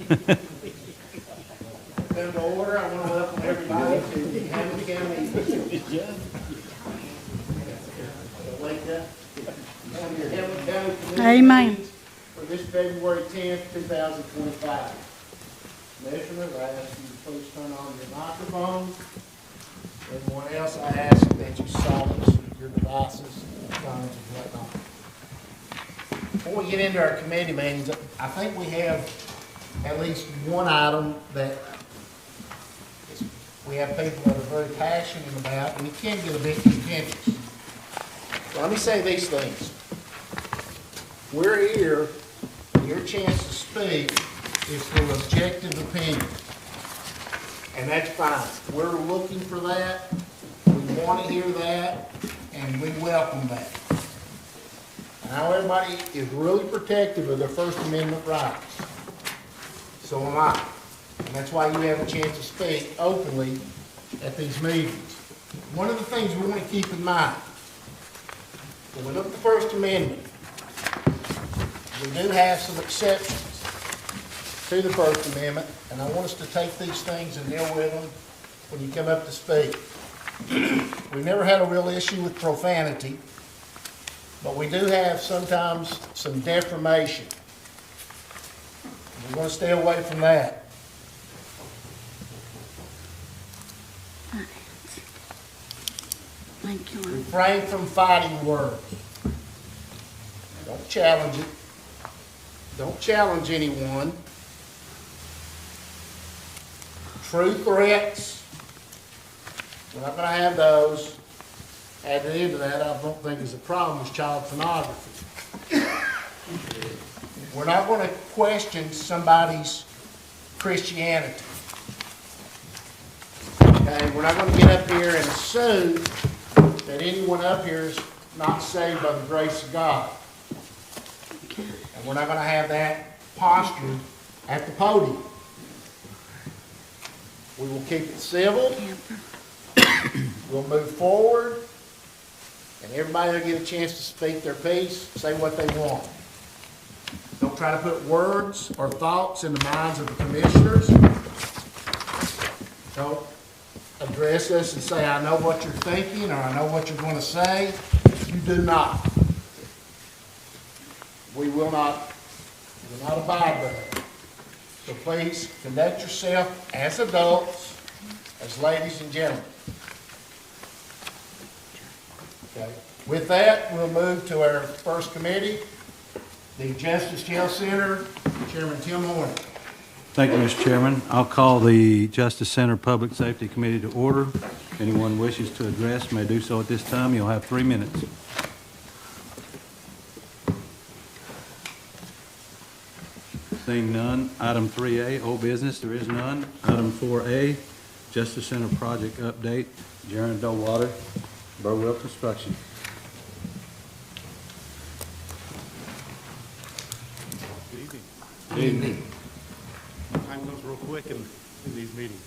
Come to order. I want to welcome everybody to Hamblen County. Wake up. On your Hamblen County Committee Amen. meetings for this February 10th, 2025. Commissioners, I ask you to please turn on your microphones. Everyone else, I ask that you silence your devices, phones, and whatnot. Before we get into our committee meetings, I think we have at least one item that we have people that are very passionate about, and it can get a bit contentious. Let me say these things. We're here, your chance to speak is for objective opinion. And that's fine. We're looking for that, we want to hear that, and we welcome that. Now everybody is really protective of their First Amendment rights. So am I. And that's why you have a chance to speak openly at these meetings. One of the things we want to keep in mind, when we look at the First Amendment, we do have some exceptions to the First Amendment, and I want us to take these things and deal with them when you come up to speak. We've never had a real issue with profanity, but we do have sometimes some defamation. We're going to stay away from that. Thank you. Refrain from fighting words. Don't challenge it. Don't challenge anyone. True threats, we're not going to have those. Added into that, I don't think is a problem, is child pornography. We're not going to question somebody's Christianity. Okay, we're not going to get up here and assume that anyone up here is not saved by the grace of God. And we're not going to have that posture at the podium. We will keep it civil. We'll move forward. And everybody will get a chance to speak their piece, say what they want. Don't try to put words or thoughts in the minds of the commissioners. Don't address us and say, I know what you're thinking, or I know what you're going to say. You do not. We will not abide by that. So please conduct yourself as adults, as ladies and gentlemen. Okay. With that, we'll move to our first committee, the Justice Jail Center, Chairman Tim Horner. Thank you, Mr. Chairman. I'll call the Justice Center Public Safety Committee to order. If anyone wishes to address may do so at this time. You'll have 3 minutes. Seeing none, item 3A, old business, there is none. Item 4A, Justice Center project update, Jaron Dowater, Burwell Construction. Good evening. Good evening. Time goes real quick in these meetings.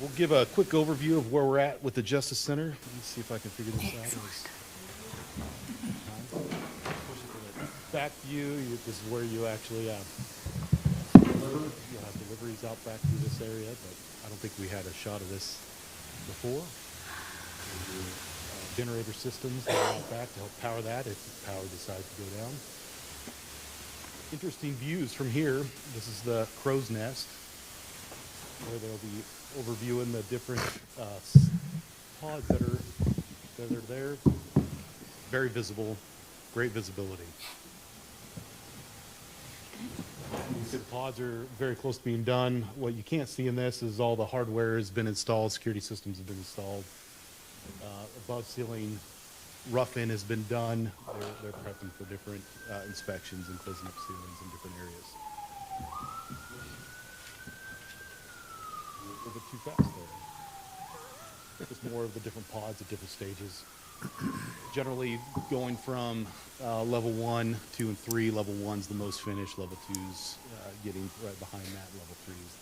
We'll give a quick overview of where we're at with the Justice Center. Let me see if I can figure this out. Back view, this is where you actually deliver. You'll have deliveries out back through this area, but I don't think we had a shot of this before. Generator systems that are out back to help power that if the power decides to go down. Interesting views from here. This is the crow's nest, where they'll be overviewing the different pods that are there. Very visible, great visibility. The pods are very close to being done. What you can't see in this is all the hardware has been installed, security systems have been installed. Above ceiling rough-in has been done. They're prepping for different inspections and closing up ceilings in different areas. A little bit too fast there. Just more of the different pods at different stages. Generally going from level 1, 2, and 3. Level 1's the most finished. Level 2's getting right behind that. Level 3's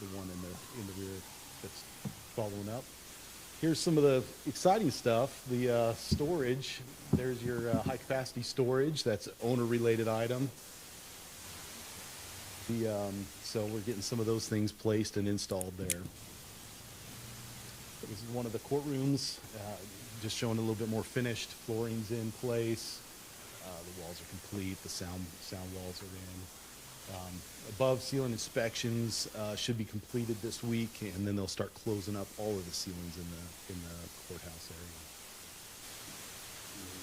the one in the rear that's following up. Here's some of the exciting stuff. The storage. There's your high capacity storage. That's owner related item. So we're getting some of those things placed and installed there. This is one of the courtrooms, just showing a little bit more finished. Flooring's in place. The walls are complete. The sound walls are in. Above ceiling inspections should be completed this week, and then they'll start closing up all of the ceilings in the courthouse area.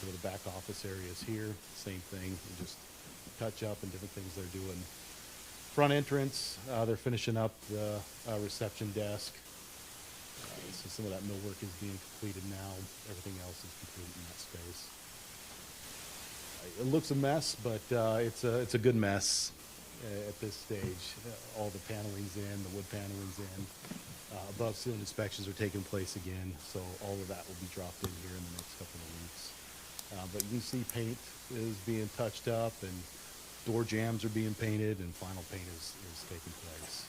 So the back office areas here, same thing, just touch up and different things they're doing. Front entrance, they're finishing up the reception desk. So some of that millwork is being completed now. Everything else is complete in that space. It looks a mess, but it's a good mess at this stage. All the paneling's in, the wood paneling's in. Above ceiling inspections are taking place again, so all of that will be dropped in here in the next couple of weeks. But you can see paint is being touched up, and door jambs are being painted, and final paint is taking place.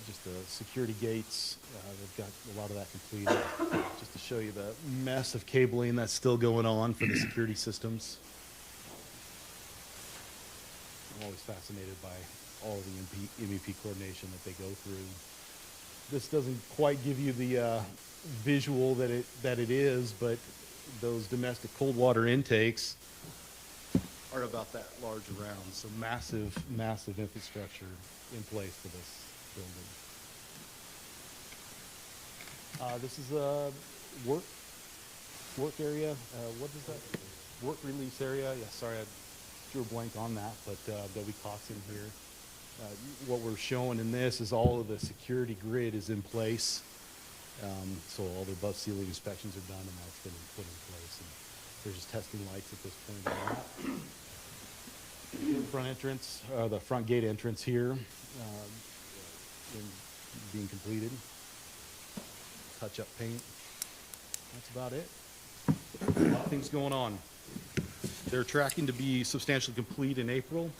Just the security gates, they've got a lot of that completed. Just to show you the mess of cabling that's still going on for the security systems. I'm always fascinated by all of the MEP coordination that they go through. This doesn't quite give you the visual that it is, but those domestic cold water intakes are about that large around. So massive infrastructure in place for this building. This is a work area. What is that? Work release area. Yeah, sorry, I drew a blank on that, but there'll be cots in here. What we're showing in this is all of the security grid is in place. So all the above ceiling inspections are done, and that's been put in place. And there's just testing lights at this point on that. Front entrance, the front gate entrance here, being completed. Touch up paint. That's about it. A lot of things going on. They're tracking to be substantially complete in April.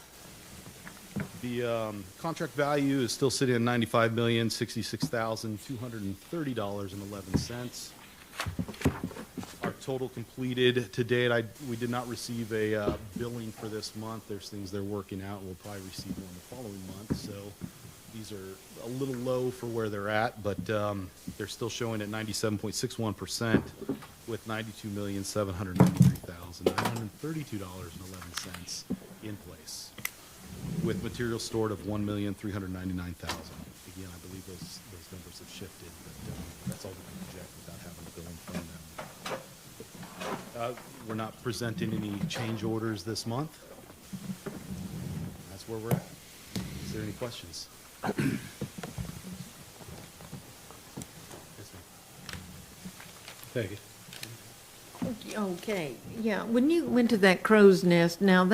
The contract value is still sitting at $95,066,230.11. Our total completed to date, we did not receive a billing for this month. There's things they're working out. We'll probably receive one the following month. So these are a little low for where they're at, but they're still showing at 97.61% with $92,793,932.11 in place, with materials stored of $1,399,000. Again, I believe those numbers have shifted, but that's all we can project without having a billing from them. We're not presenting any change orders this month. That's where we're at. Is there any questions? Yes, ma'am. Peggy. Okay, yeah, when you went to that crow's nest, now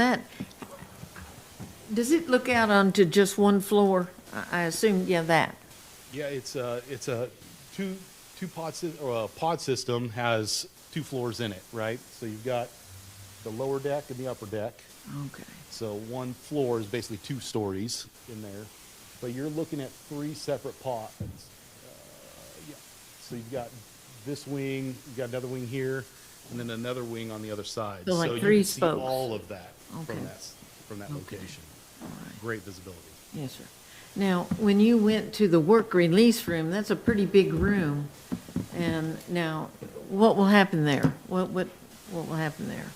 does it look out onto just one floor? I assume, yeah, that. Yeah, it's a two pod or a pod system has 2 floors in it, right? So you've got the lower deck and the upper deck. Okay. So one floor is basically 2 stories in there, but you're looking at 3 separate pods. Yeah. So you've got this wing, you've got another wing here, and then another wing on the other side. So like you 3 can see spokes. all of that Okay. from that location. All right. Great visibility. Yes, sir. Now, when you went to the work release room, that's a pretty big room. And now, what will happen there? What will happen there?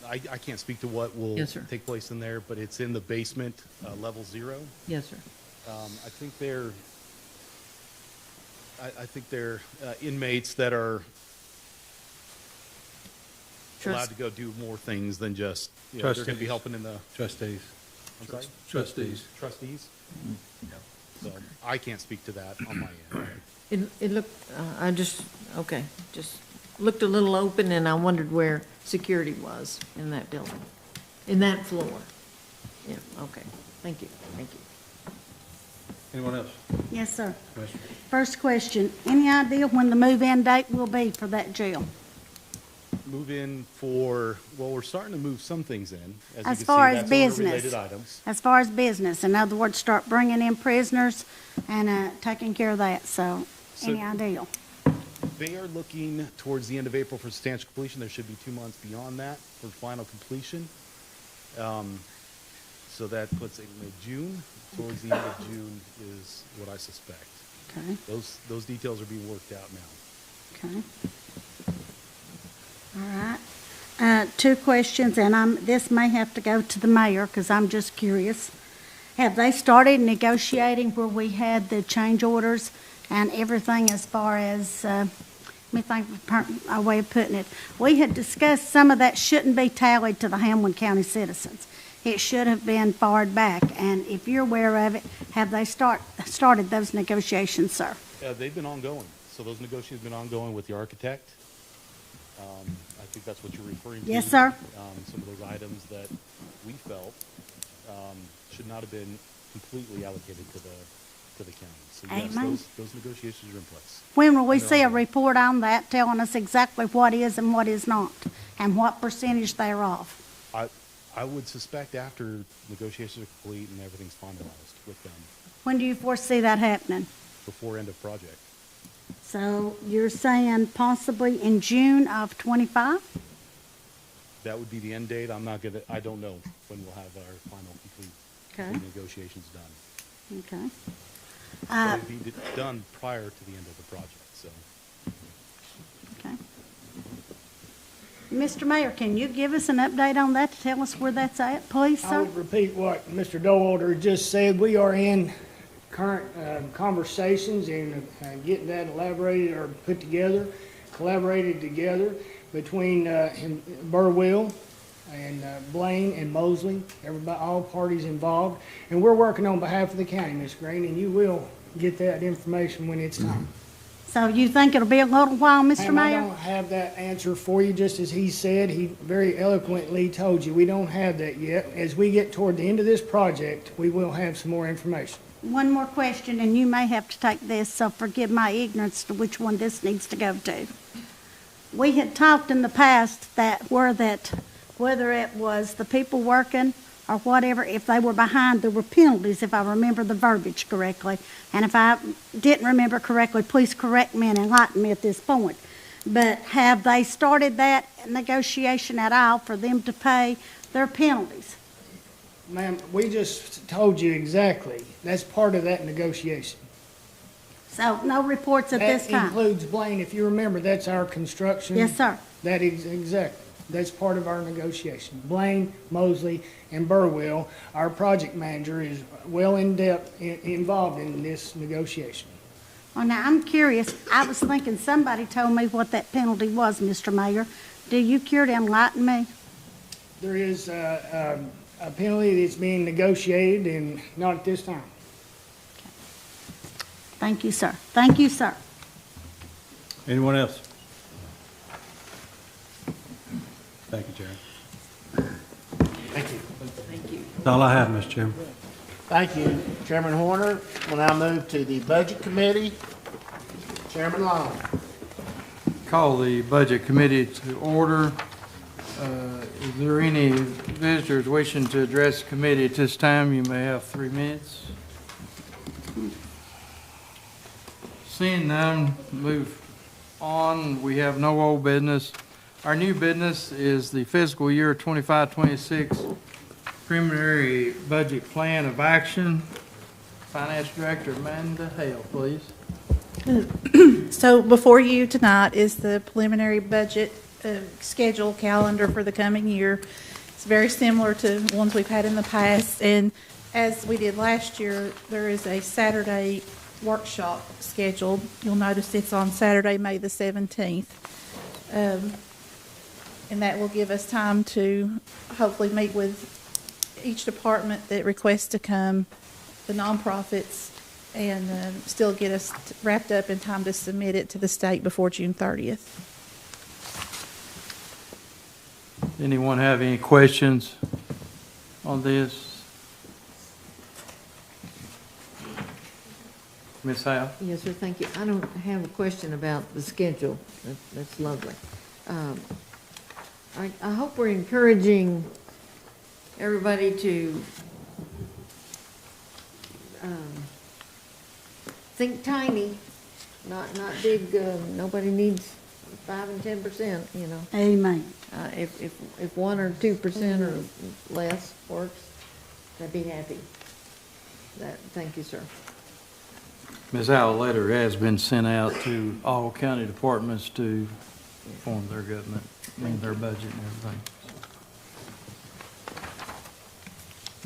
I can't speak to what will Yes, sir. take place in there, but it's in the basement, level 0. Yes, sir. I think they're inmates that are allowed to go do more things than just, they're going to be Trustees. helping in the, Trustees. I'm sorry? Trustees. Trustees? So I can't speak to that on my end. It looked, just looked a little open, and I wondered where security was in that building, in that floor. Yeah, okay. Thank you. Anyone else? Yes, sir. Question? First question, any idea when the move-in date will be for that jail? Move in for, well, we're starting to move some things in. As As you far can as see, that's business. related items. As far as business, in other words, start bringing in prisoners and taking care of that, so any idea? They are looking towards the end of April for substantial completion. There should be 2 months beyond that for final completion. So that puts it mid-June. Towards the end of June is what I suspect. Okay, Those details are being worked out now. okay. All right. Two questions, and this may have to go to the mayor, because I'm just curious. Have they started negotiating where we had the change orders and everything as far as, let me think of a way of putting it. We had discussed some of that shouldn't be tallied to the Hamblen County citizens. It should have been forward back, and if you're aware of it, have they started those negotiations, sir? They've been ongoing. So those negotiations have been ongoing with the architect. I think that's what you're referring to. Yes, sir. Some of those items that we felt should not have been completely allocated to the county. So yes, Amen. those negotiations are in place. When will we see a report on that telling us exactly what is and what is not, and what percentage thereof? I would suspect after negotiations are complete and everything's finalized with them When do you foresee that happening? before end of project. So you're saying possibly in June of '25? That would be the end date. I don't know when we'll have our final complete negotiations done. Okay. But it'd be done prior to the end of the project, so. Okay. Mr. Mayor, can you give us an update on that to tell us where that's at, please, I sir? would repeat what Mr. Dowalter just said. We are in current conversations and getting that elaborated or put together, collaborated together between Burwell and Blaine and Mosley, everybody, all parties involved. And we're working on behalf of the county, Ms. Green, and you will get that information when it's time. So you think it'll be a little while, Mr. Ma'am, I Mayor? don't have that answer for you, just as he said. He very eloquently told you, we don't have that yet. As we get toward the end of this project, we will have some more information. One more question, and you may have to take this, so forgive my ignorance to which one this needs to go to. We had talked in the past that whether it was the people working or whatever, if they were behind, there were penalties, if I remember the verbiage correctly. And if I didn't remember correctly, please correct me and enlighten me at this point. But have they started that negotiation at all for them to pay their penalties? Ma'am, we just told you exactly. That's part of that negotiation. So no reports at this That time? includes Blaine. If you remember, that's our construction. Yes, sir. That is exactly. That's part of our negotiation. Blaine, Mosley, and Burwell, our project manager, is well involved in this negotiation. Well, now, I'm curious. I was thinking somebody told me what that penalty was, Mr. Mayor. Do you care to enlighten me? There is a penalty that's being negotiated, and not at this time. Thank you, sir. Thank you, sir. Anyone else? Thank you, Chair. Thank you. Thank you. That's all I have, Mr. Chairman. Thank you, Chairman Horner. We'll now move to the Budget Committee. Chairman Long. Call the Budget Committee to order. Is there any visitors wishing to address the committee at this time? You may have 3 minutes. Seeing none, move on. We have no old business. Our new business is the fiscal year 25-26 preliminary budget plan of action. Finance Director Amanda Hale, please. So before you tonight is the preliminary budget schedule calendar for the coming year. It's very similar to ones we've had in the past, and as we did last year, there is a Saturday workshop scheduled. You'll notice it's on Saturday, May the 17th. And that will give us time to hopefully meet with each department that requests to come, the nonprofits, and still get us wrapped up in time to submit it to the state before June 30th. Anyone have any questions on this? Ms. Howe? Yes, sir, thank you. I don't have a question about the schedule. That's lovely. I hope we're encouraging everybody to think tiny, not big. Nobody needs 5 and 10%, you know. Amen. If 1 or 2% or less works, I'd be happy. Thank you, sir. Ms. Howell, a letter has been sent out to all county departments to form their government, and their budget and everything.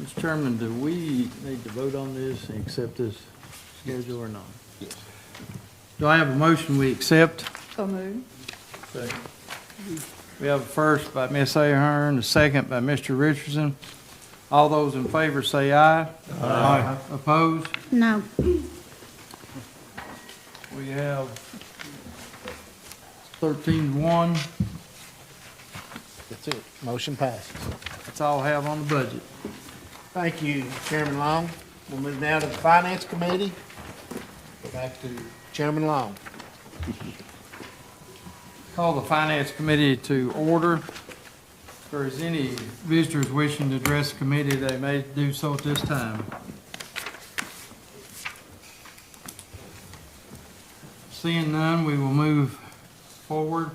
Mr. Chairman, do we need to vote on this and accept this schedule or not? Yes. Do I have a motion we accept? So moved. Second. We have a first by Ms. Ahern, a second by Mr. Richardson. All those in favor say aye. Aye. Opposed? No. We have 13-1. That's it. Motion passes. That's all I have on the budget. Thank you, Chairman Long. We'll move now to the Finance Committee. Go back to Chairman Long. Call the Finance Committee to order. If there is any visitors wishing to address the committee, they may do so at this time. Seeing none, we will move forward.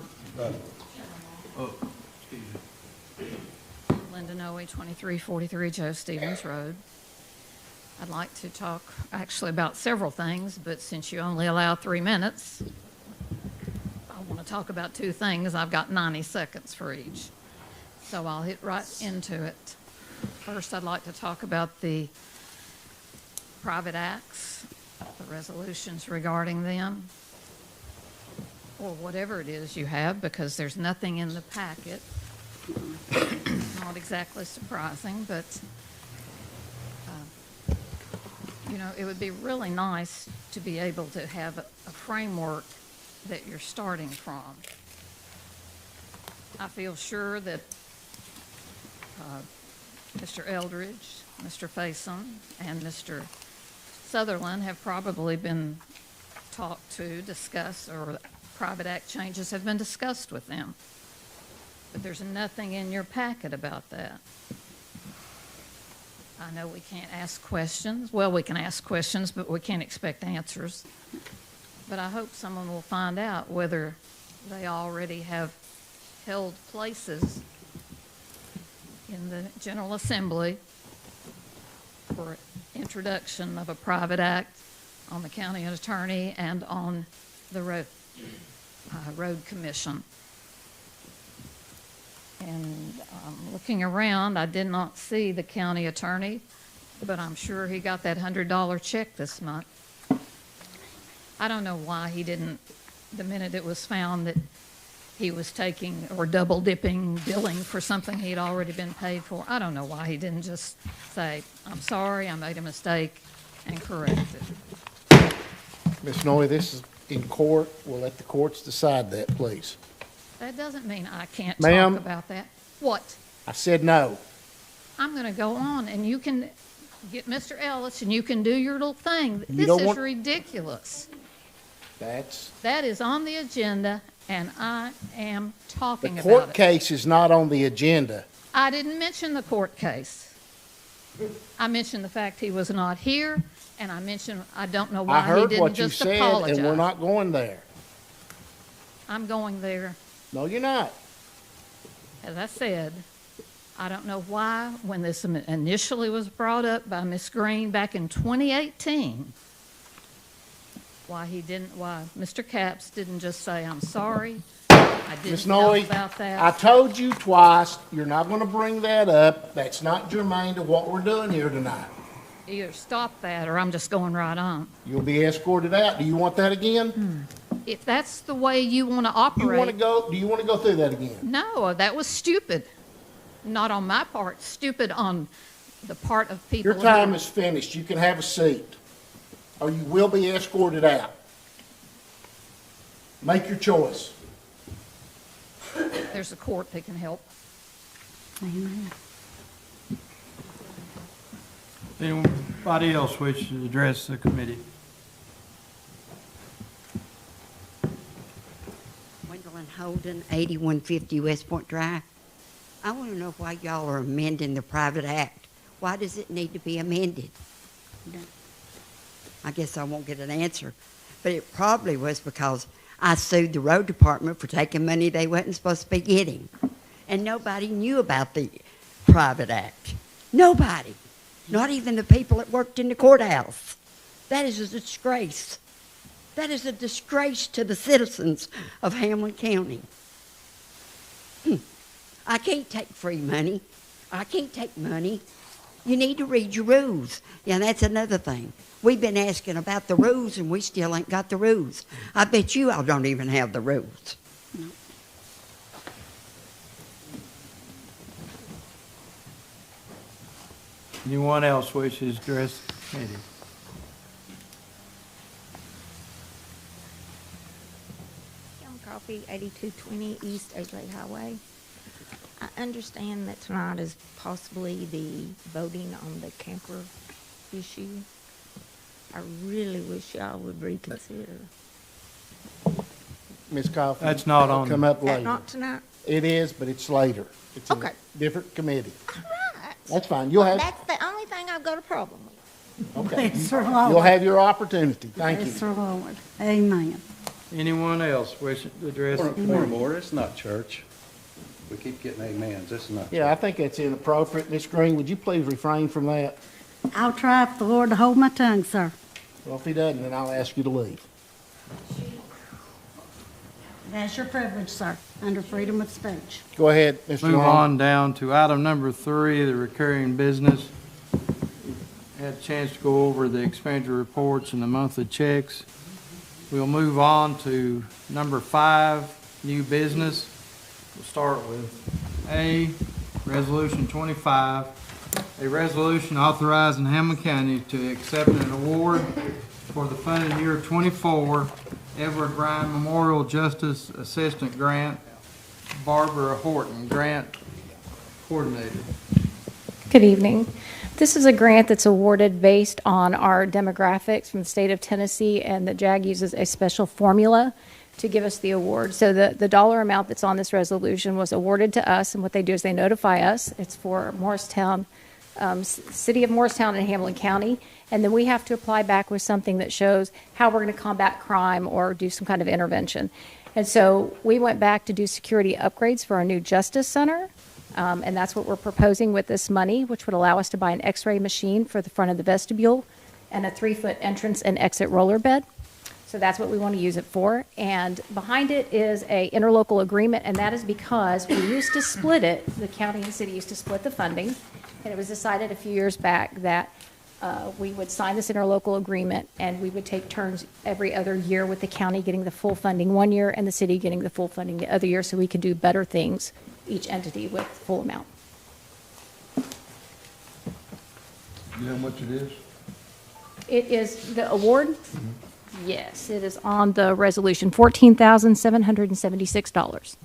Oh, excuse me. Linda Noe, 2343 Joe Stevens Road. I'd like to talk actually about several things, but since you only allow 3 minutes, I want to talk about 2 things. I've got 90 seconds for each. So I'll hit right into it. First, I'd like to talk about the private acts, the resolutions regarding them, or whatever it is you have, because there's nothing in the packet. Not exactly surprising, but, you know, it would be really nice to be able to have a framework that you're starting from. I feel sure that Mr. Eldridge, Mr. Faison, and Mr. Sutherland have probably been talked to, discussed, or private act changes have been discussed with them. But there's nothing in your packet about that. I know we can't ask questions. Well, we can ask questions, but we can't expect answers. But I hope someone will find out whether they already have held places in the General Assembly for introduction of a private act on the county attorney and on the road commission. And looking around, I did not see the county attorney, but I'm sure he got that $100 check this month. I don't know why he didn't, the minute it was found that he was taking or double dipping billing for something he'd already been paid for. I don't know why he didn't just say, I'm sorry, I made a mistake, and correct it. Ms. Noy, this is in court. We'll let the courts decide that, please. That doesn't mean I can't Ma'am? talk about that. What? I said no. I'm going to go on, and you can get Mr. Ellis, and you can do your little thing. You This don't is want- ridiculous. That is on the agenda, and I am the talking about court it. case is not on the agenda. I didn't mention the court case. I mentioned the fact he was not here, and I mentioned I don't know I why he heard didn't what you just said, apologize. and we're not going there. I'm going there. No, you're not. As I said, I don't know why, when this initially was brought up by Ms. Green back in 2018, why Mr. Capps didn't just say, I'm sorry, I Ms. didn't know Noy, about that. I told you twice, you're not going to bring that up. That's not germane to what we're doing here tonight. Either stop that, or I'm just going right on. You'll be escorted out. Do you want that again? If that's the way you want to Do you want to operate, go through that again? no, that was stupid. Not on my part, stupid on the part of people. Your time is finished. You can have a seat, or you will be escorted out. Make your choice. There's a court that can help. Amen. Anybody else wish to address the committee? Gwendolyn Holden, 8150 West Point Drive. I want to know why y'all are amending the private act. Why does it need to be amended? I guess I won't get an answer, but it probably was because I sued the road department for taking money they wasn't supposed to be getting. And nobody knew about the private act. Nobody. Not even the people that worked in the courthouse. That is a disgrace. That is a disgrace to the citizens of Hamblen County. I can't take free money. I can't take money. You need to read your rules. Yeah, that's another thing. We've been asking about the rules, and we still ain't got the rules. I bet you all don't even have the rules. Anyone else wishes to address the committee? Young Coffee, 8220 East Edgeley Highway. I understand that tonight is possibly the voting on the camper issue. I really wish y'all would reconsider. Ms. Coffey. That's not it'll on- Come up Is that later. not tonight? It is, but it's later. It's in a Okay. different committee. All right. That's fine. You'll have, That's the only thing I've got a problem with. okay. Bless our You'll Lord. have your opportunity. Thank you. Bless our Lord. Amen. Anyone else wishing to address the Point committee? of order, it's not church. We keep getting amens, this is not church. Yeah, I think that's inappropriate. Ms. Green, would you please refrain from that? I'll try for the Lord to hold my tongue, sir. Well, if he doesn't, then I'll ask you to leave. That's your privilege, sir, under freedom of speech. Go ahead, Mr. Move Long. on down to item number 3, the recurring business. Had a chance to go over the expenditure reports and the monthly checks. We'll move on to number 5, new business. We'll start with A, Resolution 25, a resolution authorizing Hamblen County to accept an award for the funding year 24 Edward Ryan Memorial Justice Assistant Grant, Barbara Horton, Grant Coordinator. Good evening. This is a grant that's awarded based on our demographics from the state of Tennessee, and the JAG uses a special formula to give us the award. So the dollar amount that's on this resolution was awarded to us, and what they do is they notify us. It's for Morristown, City of Morristown and Hamblen County, and then we have to apply back with something that shows how we're going to combat crime or do some kind of intervention. And so we went back to do security upgrades for our new Justice Center, and that's what we're proposing with this money, which would allow us to buy an x-ray machine for the front of the vestibule and a 3-foot entrance and exit roller bed. So that's what we want to use it for. And behind it is a interlocal agreement, and that is because we used to split it. The county and city used to split the funding, and it was decided a few years back that we would sign this interlocal agreement, and we would take turns every other year with the county getting the full funding one year and the city getting the full funding the other year, so we could do better things, each entity with full amount. You know how much it is? It is the award? Yes, it is on the resolution, $14,776.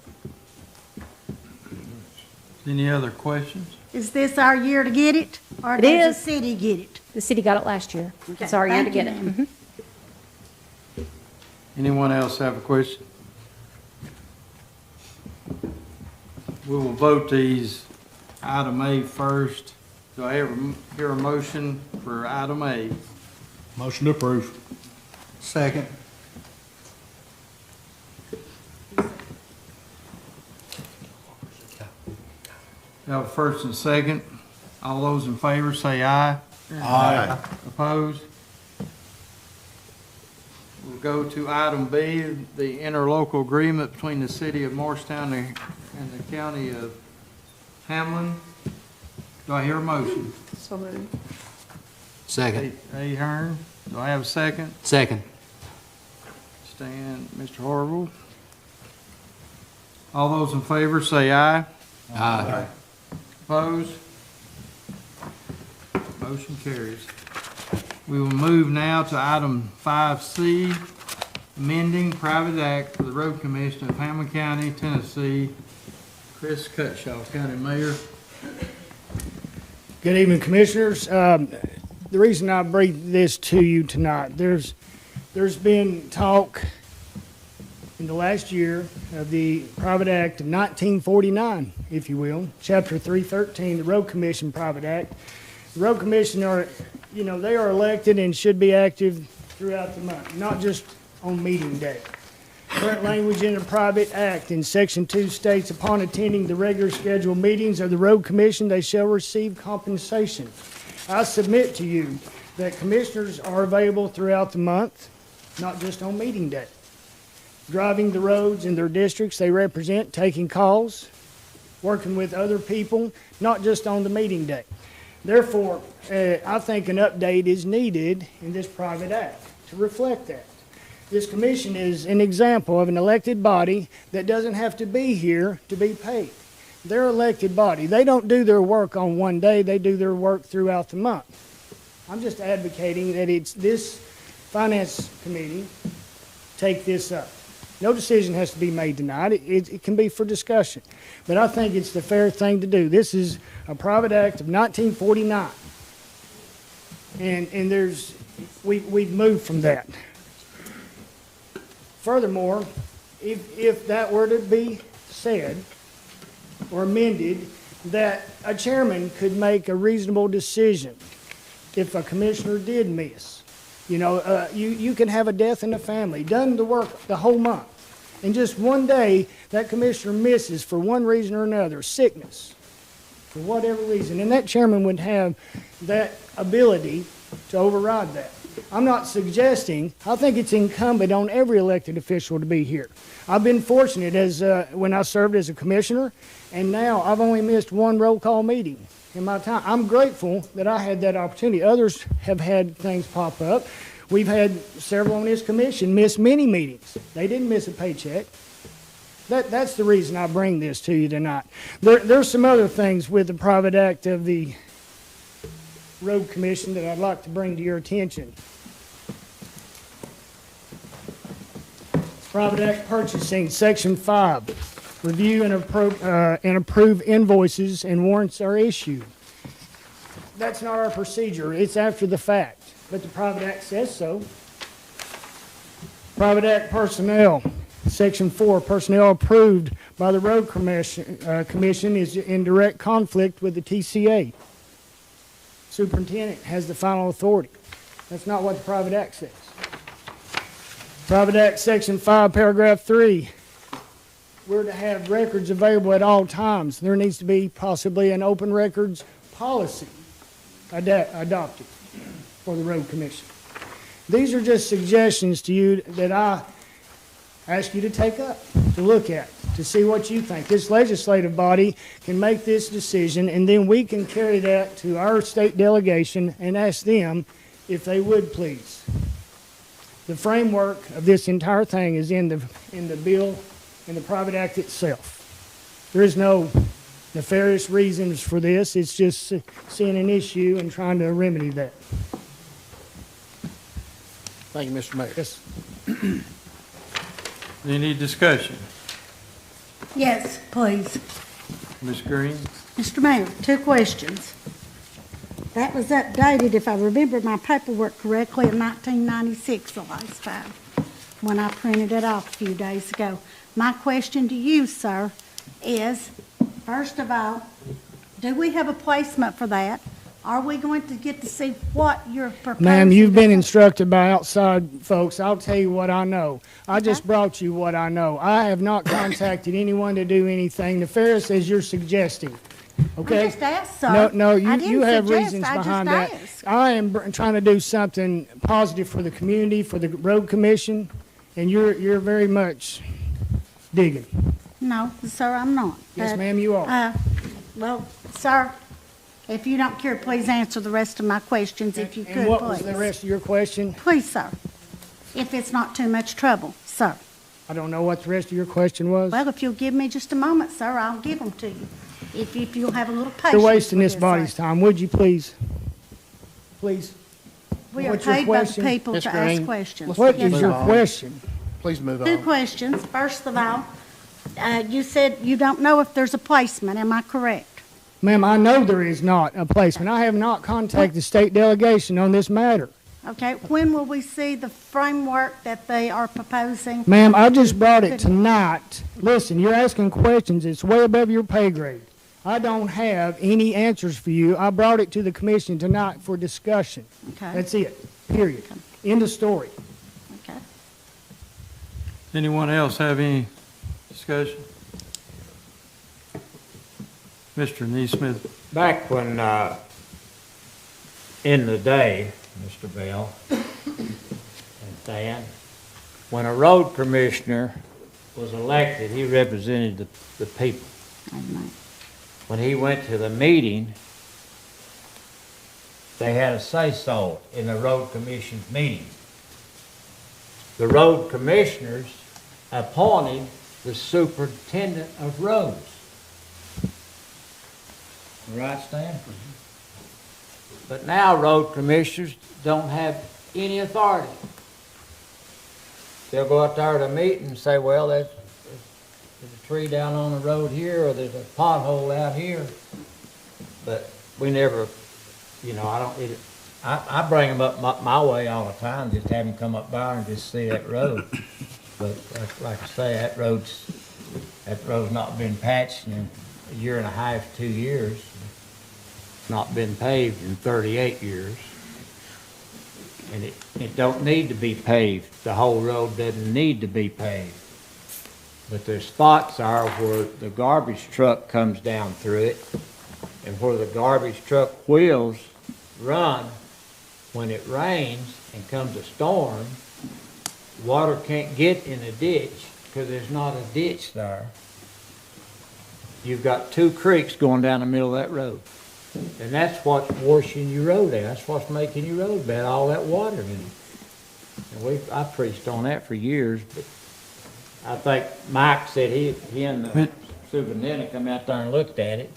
Any other questions? Is this our year to get it, or It does is. the city get it? The city got it last year. Okay, It's our year to thank you, get it. ma'am. Mhm. Anyone else have a question? We will vote these item A first. Do I ever hear a motion for item A? Motion to approve. Second. Have a first and second. All those in favor say aye. Aye. Opposed? We'll go to item B, the interlocal agreement between the city of Morristown and the county of Hamblen. Do I hear a motion? Second. A. Hearn. Do I have a second? Second. Stan, Mr. Harville. All those in favor say aye. Aye. Opposed? Motion carries. We will move now to item 5C, amending private act for the Road Commission of Hamblen County, Tennessee. Chris Cutshaw, County Mayor. Good evening, Commissioners. The reason I bring this to you tonight, there's been talk in the last year of the Private Act of 1949, if you will, Chapter 313, the Road Commission Private Act. The Road Commission are, they are elected and should be active throughout the month, not just on meeting day. Current language in the Private Act in Section 2 states, upon attending the regular scheduled meetings of the Road Commission, they shall receive compensation. I submit to you that commissioners are available throughout the month, not just on meeting day. Driving the roads in their districts they represent, taking calls, working with other people, not just on the meeting day. Therefore, I think an update is needed in this private act to reflect that. This commission is an example of an elected body that doesn't have to be here to be paid. They're an elected body. They don't do their work on one day, they do their work throughout the month. I'm just advocating that it's this finance committee take this up. No decision has to be made tonight. It can be for discussion. But I think it's the fair thing to do. This is a private act of 1949. And we've moved from that. Furthermore, if that were to be said or amended, that a chairman could make a reasonable decision if a commissioner did miss. You know, you can have a death in the family, done the work the whole month, and just one day that commissioner misses for one reason or another, sickness, for whatever reason, and that chairman would have that ability to override that. I'm not suggesting, I think it's incumbent on every elected official to be here. I've been fortunate as when I served as a commissioner, and now I've only missed one roll call meeting in my time. I'm grateful that I had that opportunity. Others have had things pop up. We've had several on this commission miss many meetings. They didn't miss a paycheck. That's the reason I bring this to you tonight. There's some other things with the private act of the Road Commission that I'd like to bring to your attention. Private Act Purchasing, Section 5. Review and approve invoices and warrants are issued. That's not our procedure. It's after the fact, but the Private Act says so. Private Act Personnel, Section 4. Personnel approved by the Road Commission is in direct conflict with the TCA. Superintendent has the final authority. That's not what the Private Act says. Private Act Section 5, Paragraph 3. We're to have records available at all times. There needs to be possibly an open records policy adopted for the Road Commission. These are just suggestions to you that I ask you to take up, to look at, to see what you think. This legislative body can make this decision, and then we can carry that to our state delegation and ask them if they would please. The framework of this entire thing is in the bill, in the private act itself. There is no nefarious reasons for this. It's just seeing an issue and trying to remedy that. Thank you, Mr. Mayor. Yes. Any discussion? Yes, please. Ms. Green? Mr. Mayor, 2 questions. That was updated, if I remember my paperwork correctly, in 1996 the last time, when I printed it off a few days ago. My question to you, sir, is, first of all, do we have a placement for that? Are we going to get to see what you're proposing? Ma'am, you've been instructed by outside folks. I'll tell you what I know. I just brought you what I know. I have not contacted anyone to do anything nefarious as you're suggesting. Okay? I just asked, sir. No, I didn't you have suggest, reasons I just behind that. asked. I am trying to do something positive for the community, for the Road Commission, and you're very much digging. No, sir, I'm not. Yes, But, ma'am, you are. Well, sir, if you don't care, please answer the rest of my questions, if you could, please. And what was the rest of your question? Please, sir, if it's not too much trouble, sir. I don't know what the rest of your question was. Well, if you'll give me just a moment, sir, I'll give them to you. If you'll have a little patience. You're wasting with this body's sir. time, would you please? Please. We are What's your paid by the question? people Ms. to Green, ask questions. What Yes, is sir. your question? Please move 2 on. questions. First of all, you said you don't know if there's a placement, am I correct? Ma'am, I know there is not a placement. I have not contacted the state delegation on this matter. Okay, when will we see the framework that they are proposing? Ma'am, I just brought it tonight. Listen, you're asking questions. It's way above your pay grade. I don't have any answers for you. I brought it to the commission tonight for discussion. Okay. That's it, period. End of story. Okay. Anyone else have any discussion? Mr. Neesmith? Back when in the day, Mr. Bell and Dan, when a road commissioner was elected, he represented the people. When he went to the meeting, they had a say-so in the road commission's meeting. The road commissioners appointed the superintendent of roads. Right, Stan? But now road commissioners don't have any authority. They'll go out there at a meeting and say, well, there's a tree down on the road here, or there's a pothole out here. But we never, you know, I bring them up my way all the time, just have them come up by and just see that road. But like I say, that road's not been patched in a year and a half, 2 years. Not been paved in 38 years. And it don't need to be paved. The whole road doesn't need to be paved. But there's spots are where the garbage truck comes down through it, and where the garbage truck wheels run, when it rains and comes a storm, water can't get in a ditch because there's not a ditch there. You've got 2 creeks going down the middle of that road. And that's what's washing your road out. That's what's making your road bad, all that water in it. And I preached on that for years, but I think Mike said he and the superintendent come out there and looked at it.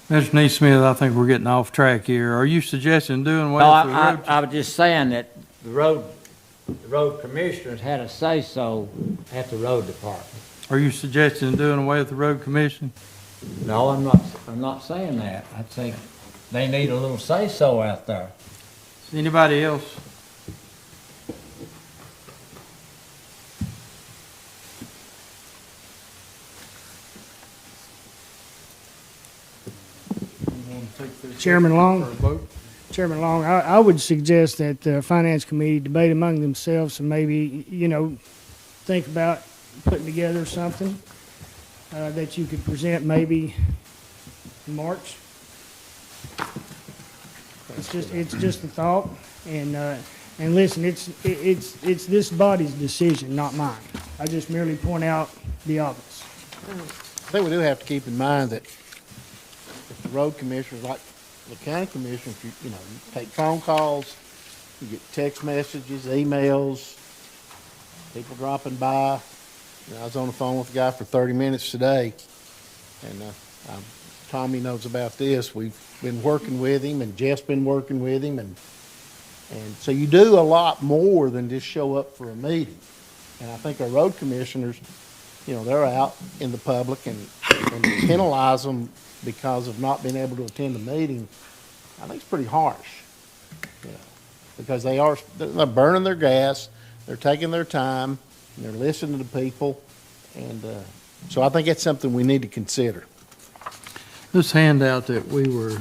Mr. Neesmith, I think we're getting off track here. Are you suggesting doing away No, with the road? I was just saying that the road commissioners had a say-so at the road department. Are you suggesting doing away with the road commission? No, I'm not saying that. I think they need a little say-so out there. Anybody else? Chairman Long, I would suggest that the Finance Committee debate among themselves and maybe, think about putting together something that you could present maybe in March. It's just a thought, and listen, it's this body's decision, not mine. I just merely point out the obvious. I think we do have to keep in mind that if the road commissioners, like the county commissioners, you take phone calls, you get text messages, emails, people dropping by. I was on the phone with a guy for 30 minutes today, and Tommy knows about this. We've been working with him, and Jeff's been working with him, and so you do a lot more than just show up for a meeting. And I think our road commissioners, they're out in the public, and to penalize them because of not being able to attend a meeting, I think it's pretty harsh. Because they're burning their gas, they're taking their time, and they're listening to people, and so I think it's something we need to consider. This handout that we were,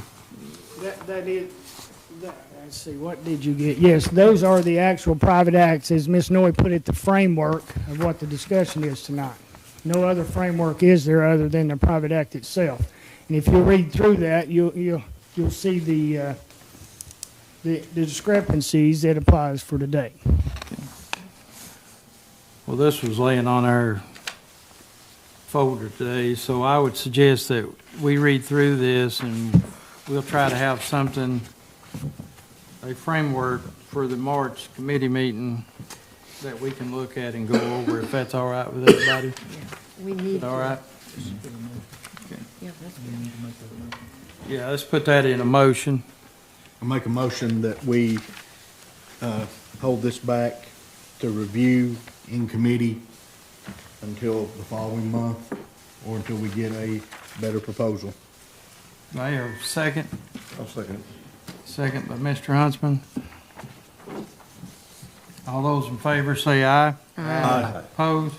Let's see, what did you get? Yes, those are the actual private acts, as Ms. Noy put it, the framework of what the discussion is tonight. No other framework is there other than the private act itself. And if you read through that, you'll see the discrepancies that applies for today. well, this was laying on our folder today, so I would suggest that we read through this and we'll try to have something, a framework for the March committee meeting that we can look at and go over, if that's all right with everybody. Yeah, we need to. All right? Yeah, that's good. Yeah, let's put that in a motion. I make a motion that we hold this back to review in committee until the following month, or until we get a better proposal. Mayor, second. I'll second it. Second by Mr. Huntsman. All those in favor say aye. Aye. Opposed?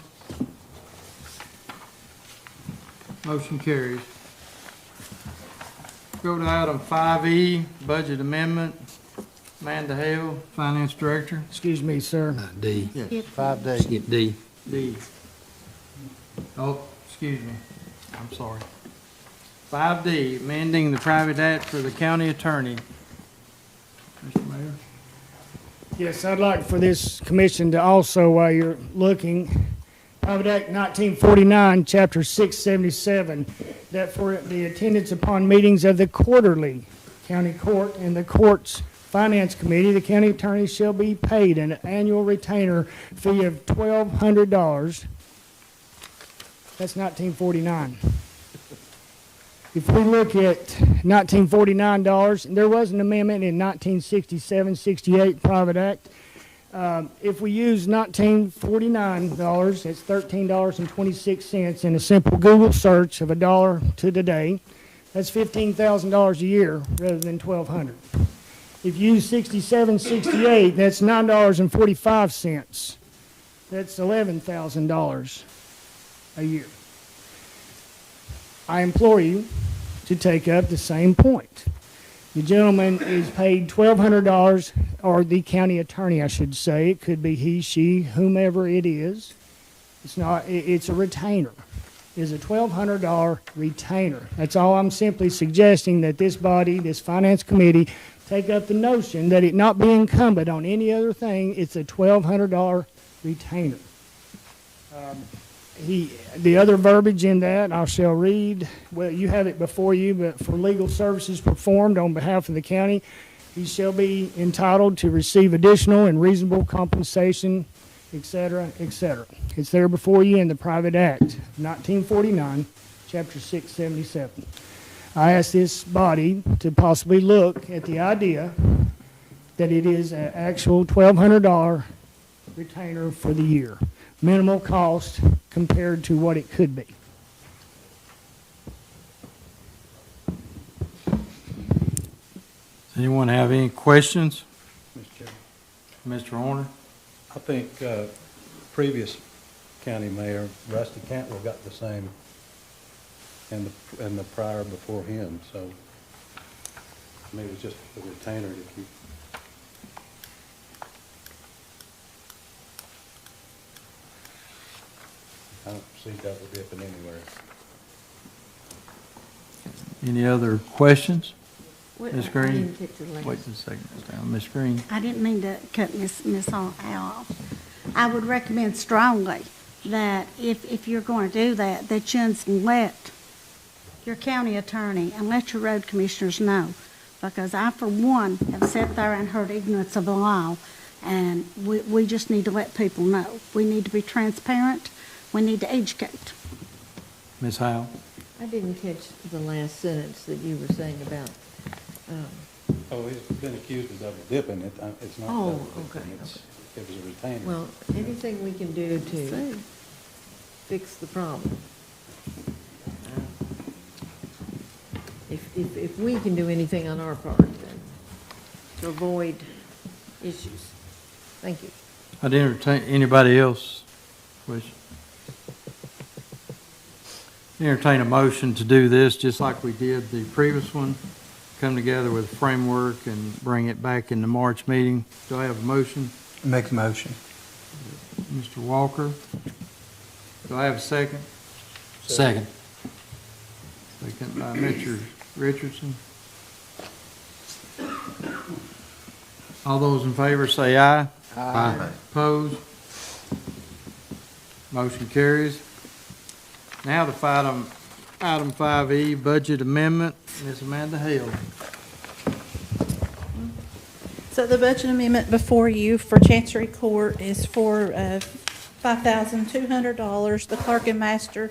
Motion carries. Go to item 5E, budget amendment. Amanda Hale, Finance Director. Excuse me, sir. D. Yes, 5D. Skip D. D. Oh, excuse me. I'm sorry. 5D, amending the private act for the county attorney Yes, I'd like for this commission to also, while you're looking, Private Act 1949, Chapter 677, that for the attendance upon meetings of the quarterly county court and the court's finance committee, the county attorney shall be paid an annual retainer fee of $1,200. That's 1949. If we look at $1949, there was an amendment in 1967, 68 Private Act. If we use $1949, it's $13.26 in a simple Google search of $1 to today. That's $15,000 a year rather than $1,200. If you use 67, 68, that's $9.45. That's $11,000 a year. I implore you to take up the same point. The gentleman is paid $1,200, or the county attorney, I should say. It could be he, she, whomever it is. It's not, it's a retainer. It's a $1,200 retainer. That's all I'm simply suggesting, that this body, this finance committee, take up the notion that it not be incumbent on any other thing. It's a $1,200 retainer. The other verbiage in that I shall read. Well, you have it before you, but for legal services performed on behalf of the county, he shall be entitled to receive additional and reasonable compensation, etc., etc. It's there before you in the Private Act, 1949, Chapter 677. I ask this body to possibly look at the idea that it is an actual $1,200 retainer for the year. Minimal cost compared to what it could be. Does anyone have any questions? Mr. Chairman. Mr. Horner? I think previous county mayor, Rusty Cantwell, got the same, and the prior before him, so I mean, it was just a retainer to keep. I don't see double dipping anywhere. Any other questions? Ms. I Green? didn't get to the last. Wait a second, Ms. Green. I didn't mean to cut Miss Hall off. I would recommend strongly that if you're going to do that, that you let your county attorney and let your road commissioners know. Because I, for one, have sat there and heard ignorance of the law, and we just need to let people know. We need to be transparent. We need to educate. Ms. Howe? I didn't catch the last sentence that you were saying about, Oh, he's been accused of double dipping. It's not Oh, double dipping. okay, It was a retainer. well, anything we can do to fix the problem. If we can do anything on our part, then to avoid issues. Thank you. I'd entertain, anybody else? Question? Entertain a motion to do this, just like we did the previous one, come together with a framework and bring it back in the March meeting. Do I have a motion? Make a motion. Mr. Walker? Do I have a second? Second. Second by Mr. Richardson. All those in favor say aye. Aye. Opposed? Motion carries. Now the item 5E, budget amendment. Ms. Amanda Hale. So the budget amendment before you for Chancery Court is for $5,200. The clerk and master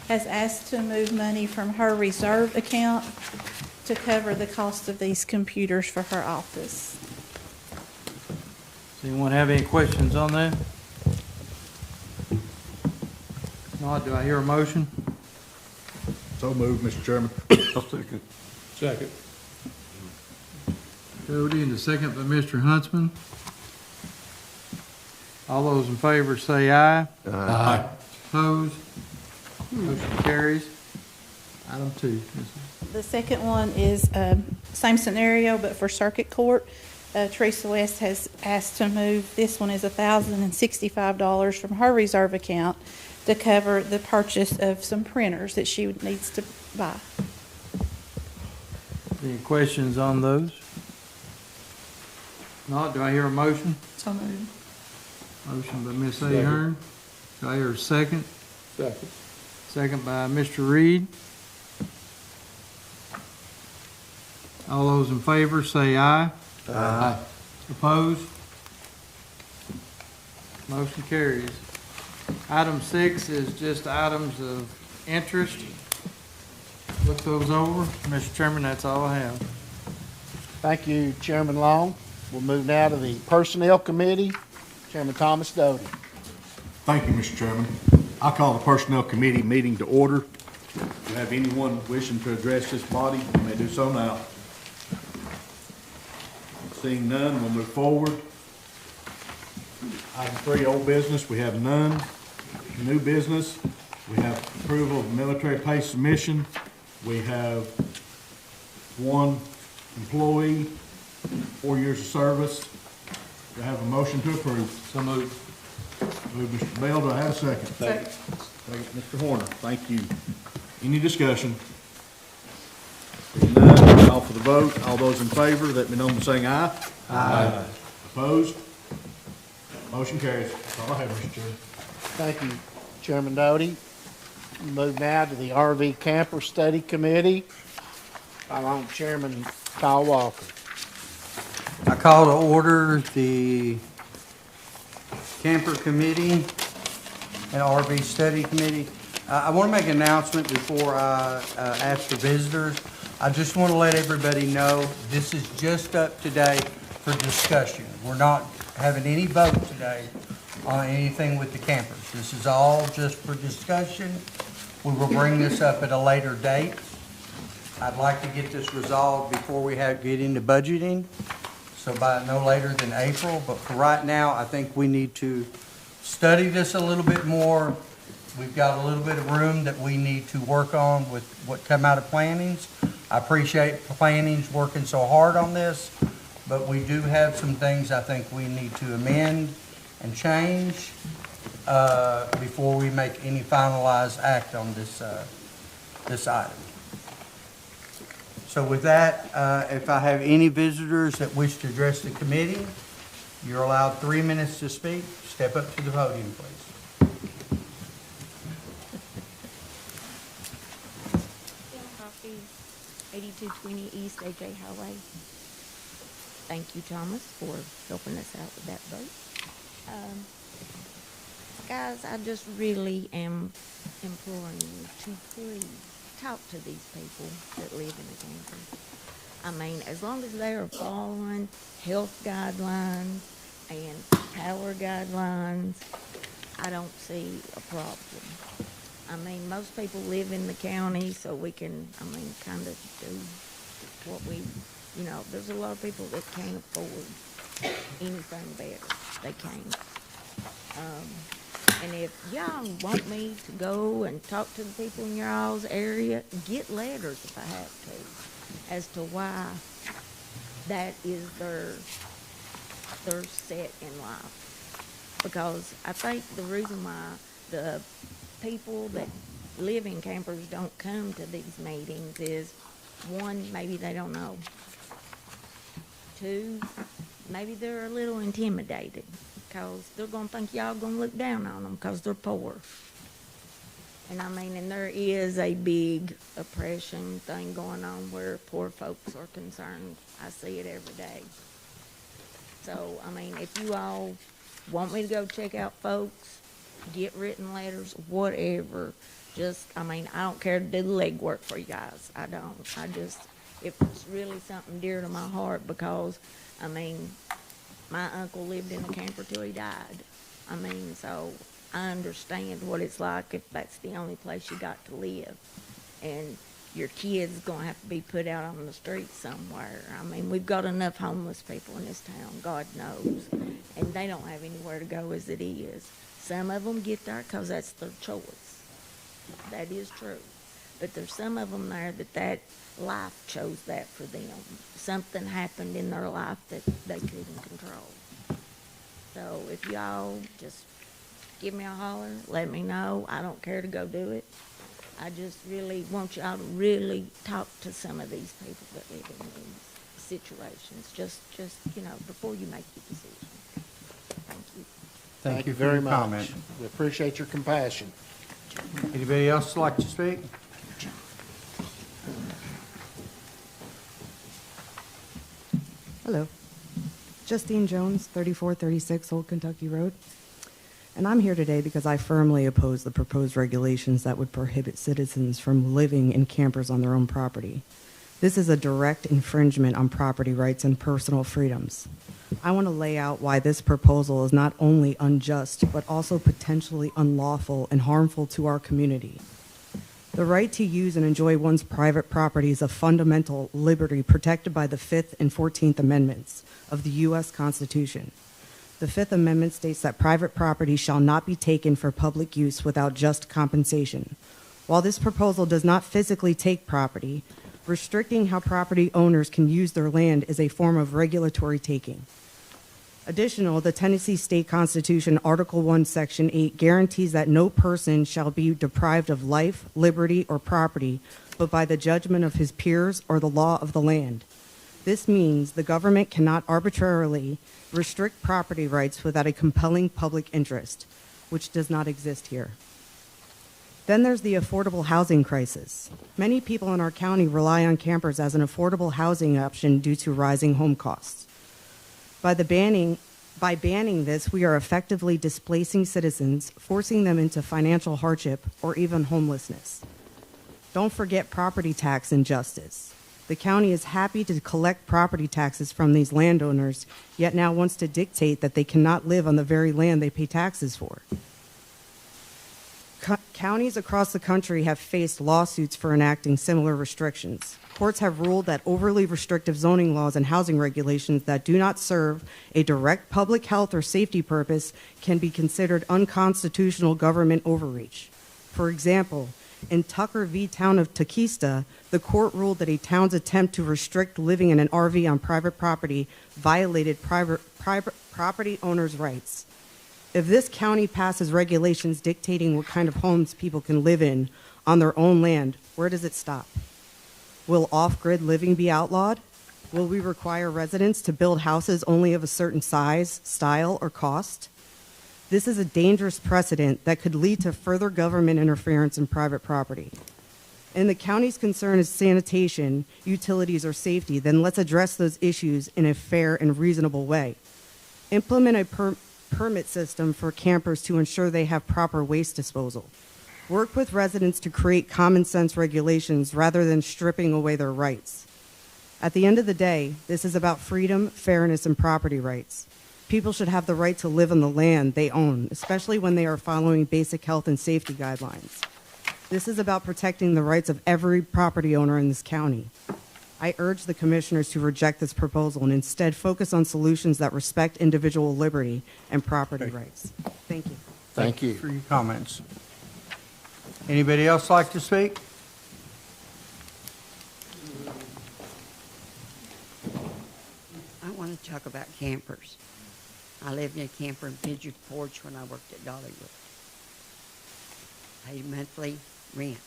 has asked to move money from her reserve account to cover the cost of these computers for her office. Does anyone have any questions on that? Not, do I hear a motion? So moved, Mr. Chairman. Second. Cody, and the second by Mr. Huntsman. All those in favor say aye. Aye. Opposed? Motion carries. Item 2. The second one is same scenario, but for circuit court. Teresa West has asked to move, this one is $1,065 from her reserve account to cover the purchase of some printers that she needs to buy. Any questions on those? Not, do I hear a motion? So moved. Motion by Ms. Ahern. Do I hear a second? Second. Second by Mr. Reed. All those in favor say aye. Aye. Opposed? Motion carries. Item 6 is just items of interest. Look those over. Mr. Chairman, that's all I have. Thank you, Chairman Long. We'll move now to the Personnel Committee. Chairman Thomas Doty. Thank you, Mr. Chairman. I call the Personnel Committee meeting to order. If you have anyone wishing to address this body, you may do so now. Seeing none, we'll move forward. Item 3, old business, we have none. New business, we have approval of military pay submission. We have one employee, 4 years of service. Do I have a motion to approve? So moved. Move, Mr. Bell, do I have a second? Second. Second, Mr. Horner, thank you. Any discussion? Seeing none, call for the vote. All those in favor, let me know by saying aye. Aye. Opposed? Motion carries. That's all I have, Mr. Chairman. Thank you, Chairman Doty. Move now to the RV Camper Study Committee. I'm on Chairman Kyle Walker. I call to order the Camper Committee and RV Study Committee. I want to make an announcement before I ask for visitors. I just want to let everybody know this is just up today for discussion. We're not having any vote today on anything with the campers. This is all just for discussion. We will bring this up at a later date. I'd like to get this resolved before we get into budgeting, so by no later than April. But for right now, I think we need to study this a little bit more. We've got a little bit of room that we need to work on with what come out of plannings. I appreciate plannings working so hard on this, but we do have some things I think we need to amend and change before we make any finalized act on this item. So with that, if I have any visitors that wish to address the committee, you're allowed 3 minutes to speak. Step up to the podium, please. Coffee, 8220 East AJ Highway. Thank you, Thomas, for helping us out with that vote. Guys, I just really am imploring you to please talk to these people that live in the camper. I mean, as long as they are following health guidelines and power guidelines, I don't see a problem. I mean, most people live in the county, so we can, kind of do what we, there's a lot of people that can't afford anything better. They can't. And if y'all want me to go and talk to the people in your all's area, get letters if I have to, as to why that is their set in life. Because I think the reason why the people that live in campers don't come to these meetings is, one, maybe they don't know. Two, maybe they're a little intimidated because they're going to think y'all going to look down on them because they're poor. And there is a big oppression thing going on where poor folks are concerned. I see it every day. So, if you all want me to go check out folks, get written letters, whatever, just, I don't care to do the legwork for you guys. I don't. If it's really something dear to my heart, because, my uncle lived in a camper till he died. So I understand what it's like if that's the only place you got to live. And your kid's gonna have to be put out on the street somewhere. We've got enough homeless people in this town, God knows, and they don't have anywhere to go as it is. Some of them get there because that's their choice. That is true. But there's some of them there that life chose that for them. Something happened in their life that they couldn't control. So if y'all just give me a holler, let me know. I don't care to go do it. I just really want y'all to really talk to some of these people that live in these situations, just, before you make your decision. Thank you. Thank you for very your much. comment. We appreciate your compassion. Anybody else like to speak? Hello. Justine Jones, 3436 Old Kentucky Road. And I'm here today because I firmly oppose the proposed regulations that would prohibit citizens from living in campers on their own property. This is a direct infringement on property rights and personal freedoms. I want to lay out why this proposal is not only unjust, but also potentially unlawful and harmful to our community. The right to use and enjoy one's private property is a fundamental liberty protected by the 5th and 14th Amendments of the U.S. Constitution. The 5th Amendment states that private property shall not be taken for public use without just compensation. While this proposal does not physically take property, restricting how property owners can use their land is a form of regulatory taking. Additional, the Tennessee State Constitution, Article 1, Section 8, guarantees that no person shall be deprived of life, liberty, or property, but by the judgment of his peers or the law of the land. This means the government cannot arbitrarily restrict property rights without a compelling public interest, which does not exist here. Then there's the affordable housing crisis. Many people in our county rely on campers as an affordable housing option due to rising home costs. By banning this, we are effectively displacing citizens, forcing them into financial hardship or even homelessness. Don't forget property tax injustice. The county is happy to collect property taxes from these landowners, yet now wants to dictate that they cannot live on the very land they pay taxes for. Counties across the country have faced lawsuits for enacting similar restrictions. Courts have ruled that overly restrictive zoning laws and housing regulations that do not serve a direct public health or safety purpose can be considered unconstitutional government overreach. For example, in Tucker v. Town of Tequista, the court ruled that a town's attempt to restrict living in an RV on private property violated private property owners' rights. If this county passes regulations dictating what kind of homes people can live in on their own land, where does it stop? Will off-grid living be outlawed? Will we require residents to build houses only of a certain size, style, or cost? This is a dangerous precedent that could lead to further government interference in private property. And the county's concern is sanitation, utilities, or safety, then let's address those issues in a fair and reasonable way. Implement a permit system for campers to ensure they have proper waste disposal. Work with residents to create common sense regulations rather than stripping away their rights. At the end of the day, this is about freedom, fairness, and property rights. People should have the right to live on the land they own, especially when they are following basic health and safety guidelines. This is about protecting the rights of every property owner in this county. I urge the commissioners to reject this proposal and instead focus on solutions that respect individual liberty and property rights. Thank you. Thank you. For your comments. Anybody else like to speak? I want to talk about campers. I lived in a camper in Pigeon Forge when I worked at Dollywood. Paid monthly rent.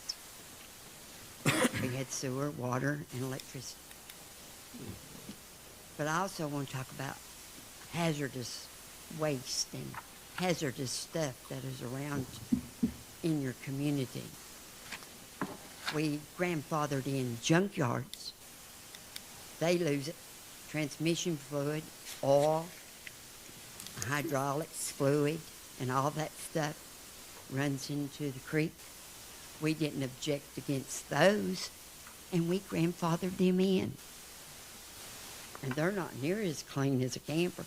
We had sewer, water, and electricity. But I also want to talk about hazardous waste and hazardous stuff that is around in your community. We grandfathered in junkyards. They lose it. Transmission fluid, oil, hydraulics fluid, and all that stuff runs into the creek. We didn't object against those, and we grandfathered them in. And they're not near as clean as a camper.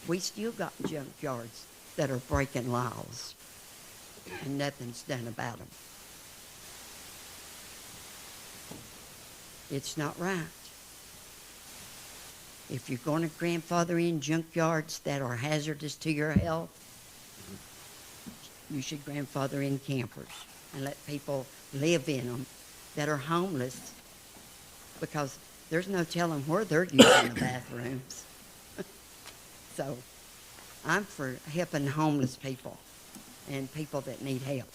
We still got junkyards that are breaking laws, and nothing's done about them. It's not right. If you're going to grandfather in junkyards that are hazardous to your health, you should grandfather in campers and let people live in them that are homeless, because there's no telling where they're using the bathrooms. So I'm for helping homeless people and people that need help.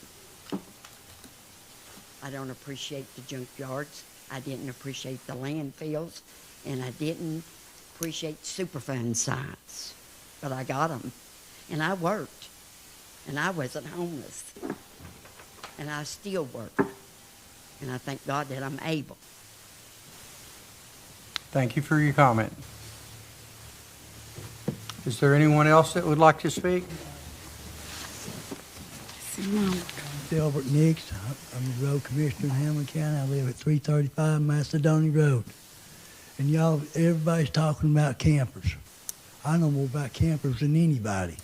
I don't appreciate the junkyards. I didn't appreciate the landfills, and I didn't appreciate Superfund sites. But I got them, and I worked, and I wasn't homeless, and I still work, and I thank God that I'm able. Thank you for your comment. Is there anyone else that would like to speak? Delbert Nix. I'm the road commissioner in Hamblen County. I live at 335 Macedonia Road. And y'all, everybody's talking about campers. I know more about campers than anybody.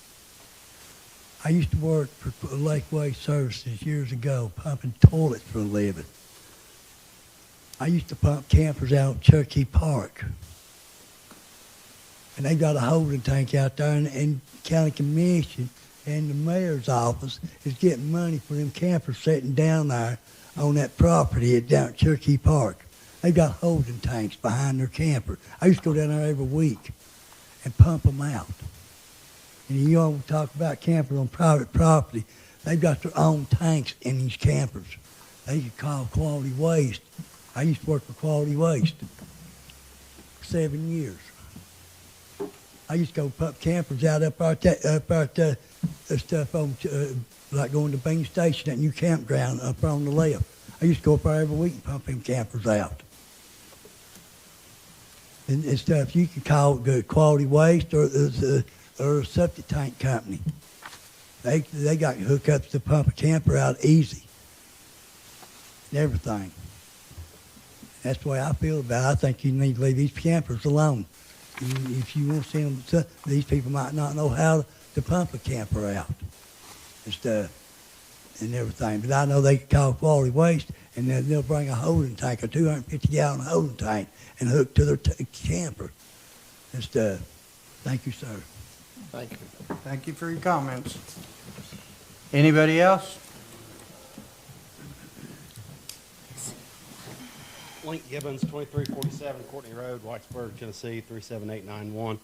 I used to work for Lakeway Services years ago, pumping toilets for a living. I used to pump campers out at Cherokee Park. And they got a holding tank out there, and county commission and the mayor's office is getting money for them campers sitting down there on that property down at Cherokee Park. They got holding tanks behind their camper. I used to go down there every week and pump them out. And you all talk about campers on private property. They've got their own tanks in these campers. They could call Quality Waste. I used to work for Quality Waste for 7 years. I used to go pump campers out up out the stuff on, like going to Bean Station, that new campground up on the left. I used to go up there every week and pump them campers out. And stuff, you can call Quality Waste or a septic tank company. They got hookups to pump a camper out easy. And everything. That's the way I feel about it. I think you need to leave these campers alone. If you want to see them, these people might not know how to pump a camper out and stuff and everything. But I know they can call Quality Waste, and then they'll bring a holding tank, a 250-gallon holding tank, and hook to their camper and stuff. Thank you, sir. Thank you. Thank you for your comments. Anybody else? Link Gibbons, 2347 Courtney Road, Whitesburg, Tennessee, 37891.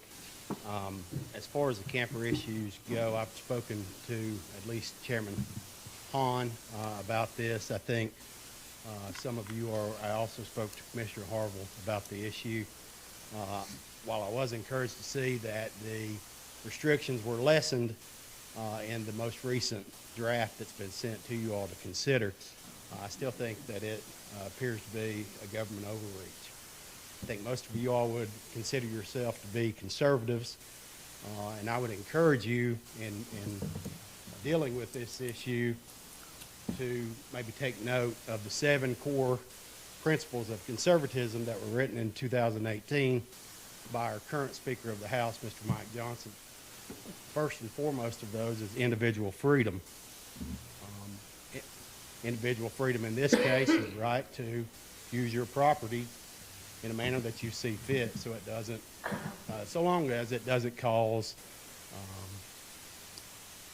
As far as the camper issues go, I've spoken to at least Chairman Hahn about this. I think some of you are, I also spoke to Commissioner Harville about the issue. While I was encouraged to see that the restrictions were lessened in the most recent draft that's been sent to you all to consider, I still think that it appears to be a government overreach. I think most of you all would consider yourself to be conservatives, and I would encourage you in dealing with this issue to maybe take note of the 7 core principles of conservatism that were written in 2018 by our current Speaker of the House, Mr. Mike Johnson. First and foremost of those is individual freedom. Individual freedom in this case is the right to use your property in a manner that you see fit, so it doesn't, so long as it doesn't cause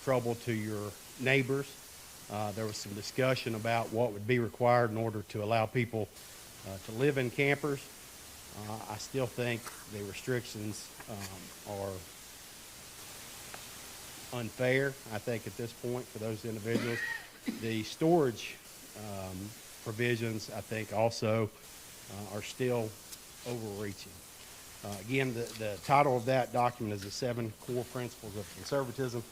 trouble to your neighbors. There was some discussion about what would be required in order to allow people to live in campers. I still think the restrictions are unfair, I think, at this point for those individuals. The storage provisions, I think, also are still overreaching. Again, the title of that document is the 7 core principles of conservatism.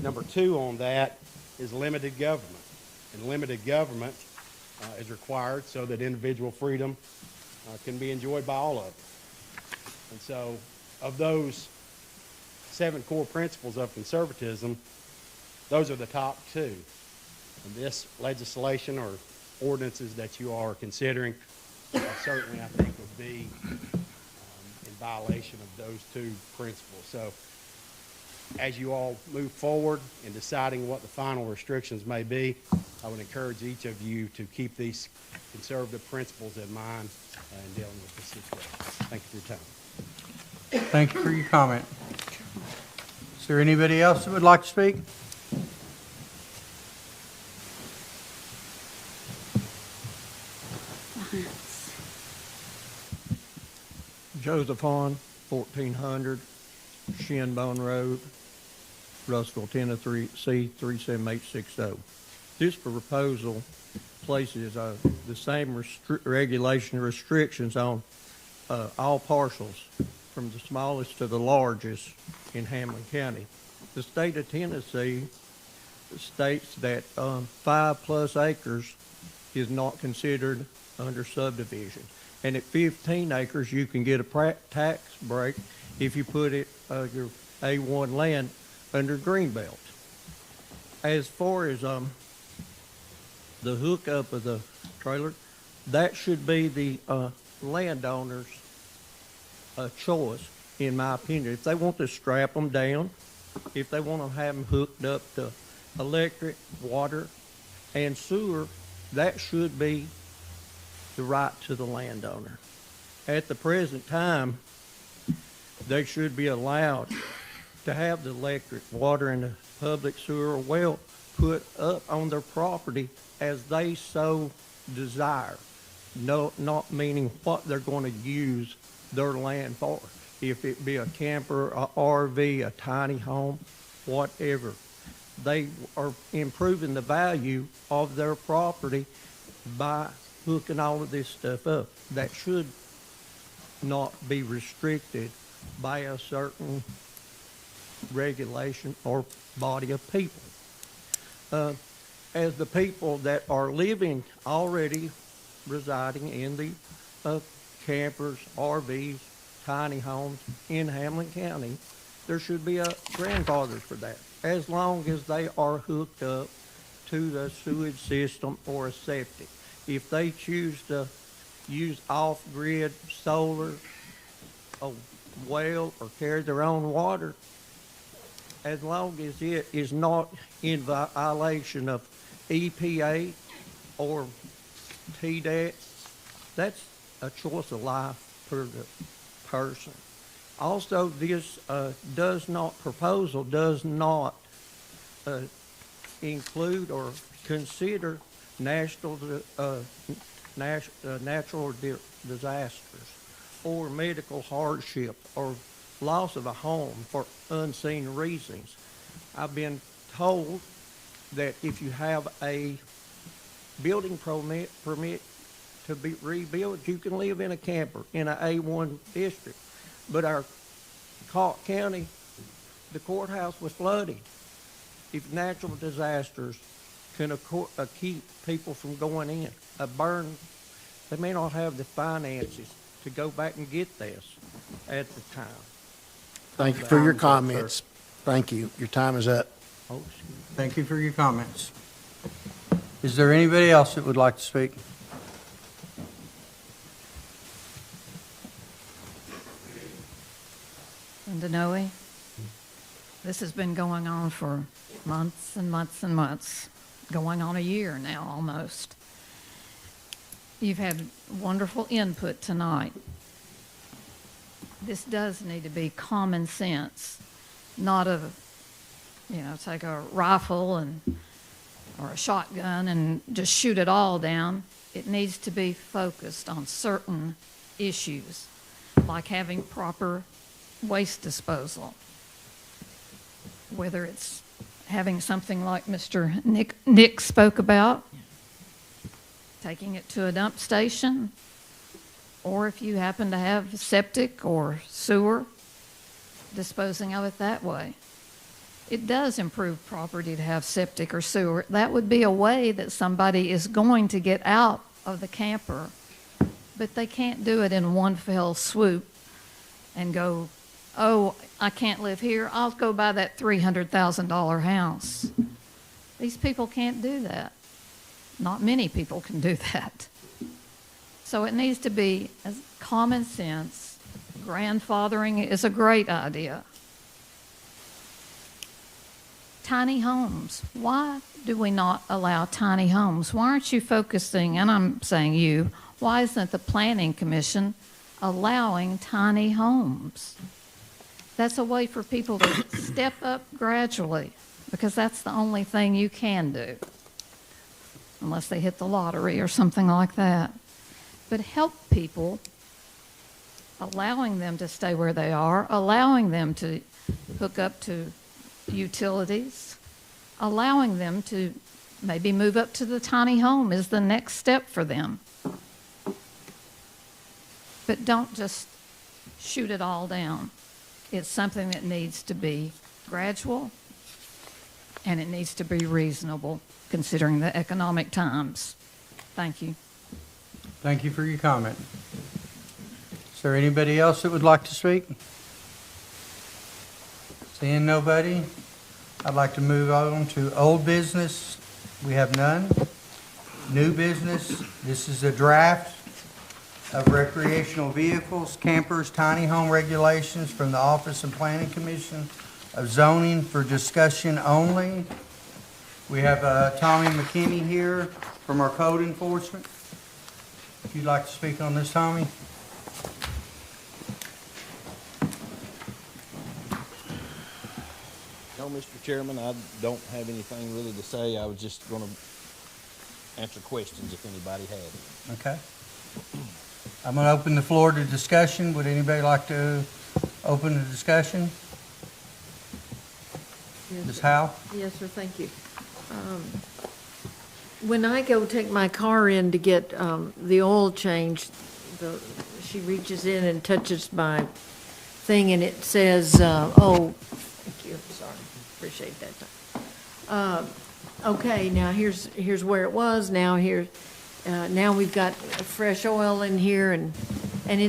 Number 2 on that is limited government. And limited government is required so that individual freedom can be enjoyed by all of us. And so of those 7 core principles of conservatism, those are the top 2. And this legislation or ordinances that you are considering certainly, I think, would be in violation of those 2 principles. So as you all move forward in deciding what the final restrictions may be, I would encourage each of you to keep these conservative principles in mind in dealing with this situation. Thank you for your time. Thank you for your comment. Is there anybody else that would like to speak? Joseph Hahn, 1400 Shinbone Road, Russellville, Tennessee, 37860. This proposal places the same regulation restrictions on all parcels, from the smallest to the largest in Hamblen County. The state of Tennessee states that 5+ acres is not considered under subdivision. And at 15 acres, you can get a tax break if you put it, your A1 land under Greenbelt. As far as the hookup of the trailer, that should be the landowner's choice, in my opinion. If they want to strap them down, if they want to have them hooked up to electric, water, and sewer, that should be the right to the landowner. At the present time, they should be allowed to have the electric, water, and the public sewer well put up on their property as they so desire. No, not meaning what they're going to use their land for. If it be a camper, a RV, a tiny home, whatever. They are improving the value of their property by hooking all of this stuff up. That should not be restricted by a certain regulation or body of people. As the people that are living already residing in the campers, RVs, tiny homes in Hamblen County, there should be a grandfather for that, as long as they are hooked up to the sewage system or a septic. If they choose to use off-grid solar, a well, or carry their own water, as long as it is not in violation of EPA or TDEC, that's a choice of life for the person. Also, this proposal does not include or consider natural disasters or medical hardship or loss of a home for unseen reasons. I've been told that if you have a building permit to be rebuilt, you can live in a camper in an A1 district. But our Cott County, the courthouse was flooded. If natural disasters can keep people from going in, a burn, they may not have the finances to go back and get this at the time. Thank you for your comments. Thank you. Your time is up. Oh, thank you for your comments. Is there anybody else that would like to speak? Linda Noe, this has been going on for months and months and months, going on a year now almost. You've had wonderful input tonight. This does need to be common sense, not take a rifle or a shotgun and just shoot it all down. It needs to be focused on certain issues, like having proper waste disposal, whether it's having something like Mr. Nick spoke about, taking it to a dump station, or if you happen to have septic or sewer, disposing of it that way. It does improve property to have septic or sewer. That would be a way that somebody is going to get out of the camper, but they can't do it in one fell swoop and go, oh, I can't live here, I'll go buy that $300,000 house. These people can't do that. Not many people can do that. So it needs to be as common sense. Grandfathering is a great idea. Tiny homes. Why do we not allow tiny homes? Why aren't you focusing, and I'm saying you, why isn't the Planning Commission allowing tiny homes? That's a way for people to step up gradually, because that's the only thing you can do, unless they hit the lottery or something like that. But help people, allowing them to stay where they are, allowing them to hook up to utilities, allowing them to Maybe move up to the tiny home is the next step for them. But don't just shoot it all down. It's something that needs to be gradual, and it needs to be reasonable considering the economic times. Thank you. Thank you for your comment. Is there anybody else that would like to speak? Seeing nobody, I'd like to move on to old business. We have none. New business, this is a draft of recreational vehicles, campers, tiny home regulations from the Office of Planning Commission of Zoning for discussion only. We have Tommy McKinney here from our code enforcement. If you'd like to speak on this, Tommy. No, Mr. Chairman, I don't have anything really to say. I was just going to answer questions if anybody had. Okay. I'm going to open the floor to discussion. Would anybody like to open the discussion? Yes, Ms. sir. Howe? Yes, sir, thank you. When I go take my car in to get the oil changed, she reaches in and touches my thing, and it says, oh, thank you, sorry, appreciate that. Okay, now here's where it was. Now now we've got fresh oil in here, and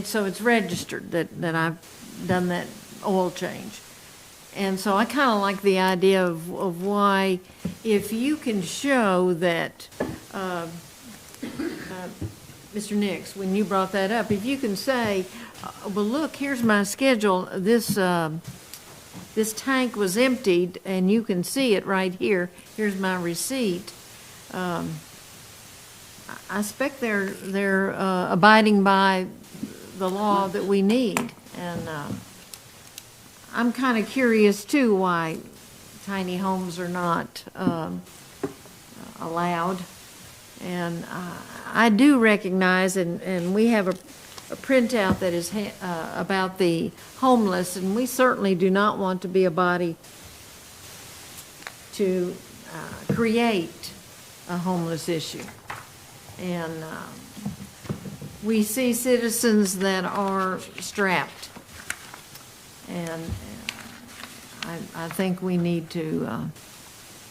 so it's registered that I've done that oil change. And so I kind of like the idea of why, if you can show that, Mr. Nix, when you brought that up, if you can say, well, look, here's my schedule, this tank was emptied, and you can see it right here, here's my receipt. I expect they're abiding by the law that we need, and I'm kind of curious too why tiny homes are not allowed. And I do recognize, and we have a printout that is about the homeless, and we certainly do not want to be a body to create a homeless issue. And we see citizens that are strapped. And I think we need to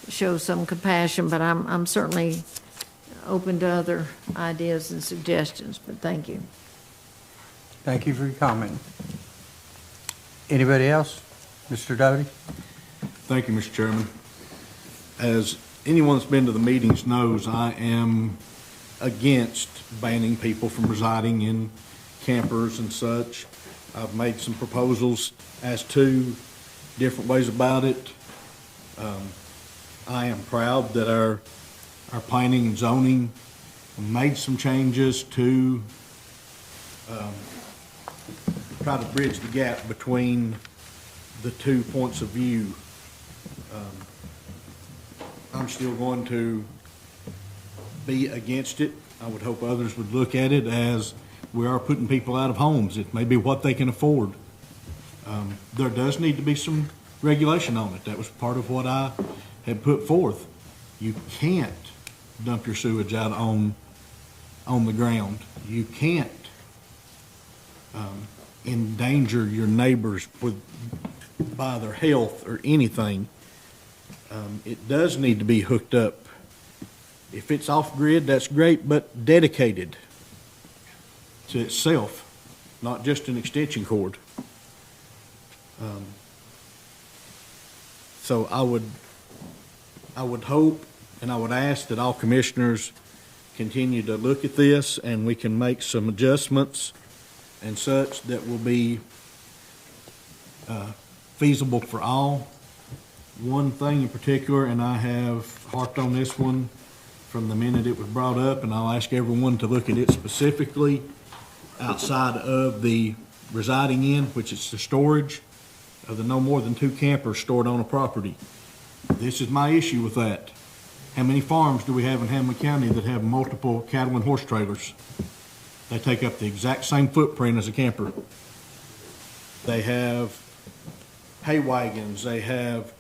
show some compassion, but I'm certainly open to other ideas and suggestions, but thank you. Thank you for your comment. Anybody else? Mr. Doty? Thank you, Mr. Chairman. As anyone that's been to the meetings knows, I am against banning people from residing in campers and such. I've made some proposals as to different ways about it. I am proud that our planning and zoning made some changes to try to bridge the gap between the two points of view. I'm still going to be against it. I would hope others would look at it as we are putting people out of homes. It may be what they can afford. There does need to be some regulation on it. That was part of what I had put forth. You can't dump your sewage out on the ground. You can't endanger your neighbors by their health or anything. It does need to be hooked up. If it's off grid, that's great, but dedicated to itself, not just an extension cord. So I would hope and I would ask that all commissioners continue to look at this, and we can make some adjustments and such that will be feasible for all. One thing in particular, and I have harped on this one from the minute it was brought up, and I'll ask everyone to look at it specifically outside of the residing in, which is the storage of the no more than 2 campers stored on a property. This is my issue with that. How many farms do we have in Hamblen County that have multiple cattle and horse trailers? They take up the exact same footprint as a camper. They have hay wagons, they have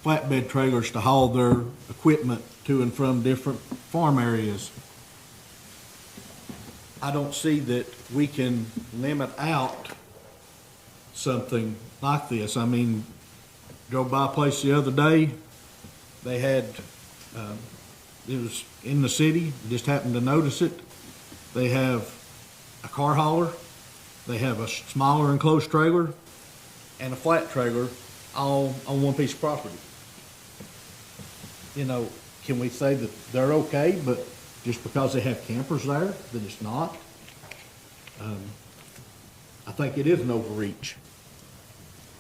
flatbed trailers to haul their equipment to and from different farm areas. I don't see that we can limit out something like this. I mean, drove by a place the other day, they had, it was in the city, just happened to notice it. They have a car hauler, they have a smaller enclosed trailer, and a flat trailer all on one piece of property. You know, can we say that they're okay, but just because they have campers there, that it's not? I think it is an overreach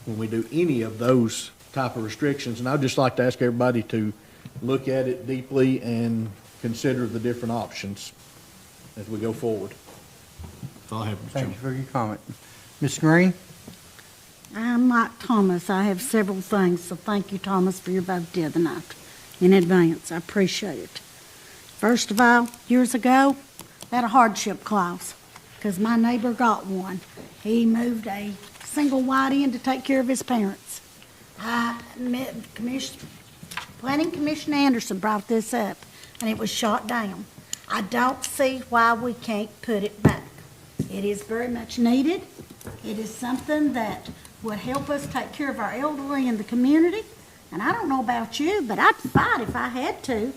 when we do any of those type of restrictions, and I'd just like to ask everybody to look at it deeply and consider the different options as we go forward. That's all I have, Mr. Thank Chairman. you for your comment. Ms. Green? I'm like Thomas. I have several things, so thank you, Thomas, for your vote the other night in advance. I appreciate it. First of all, years ago, they had a hardship clause because my neighbor got one. He moved a single white in to take care of his parents. Planning Commissioner Anderson brought this up, and it was shot down. I don't see why we can't put it back. It is very much needed. It is something that would help us take care of our elderly in the community. And I don't know about you, but I'd fight if I had to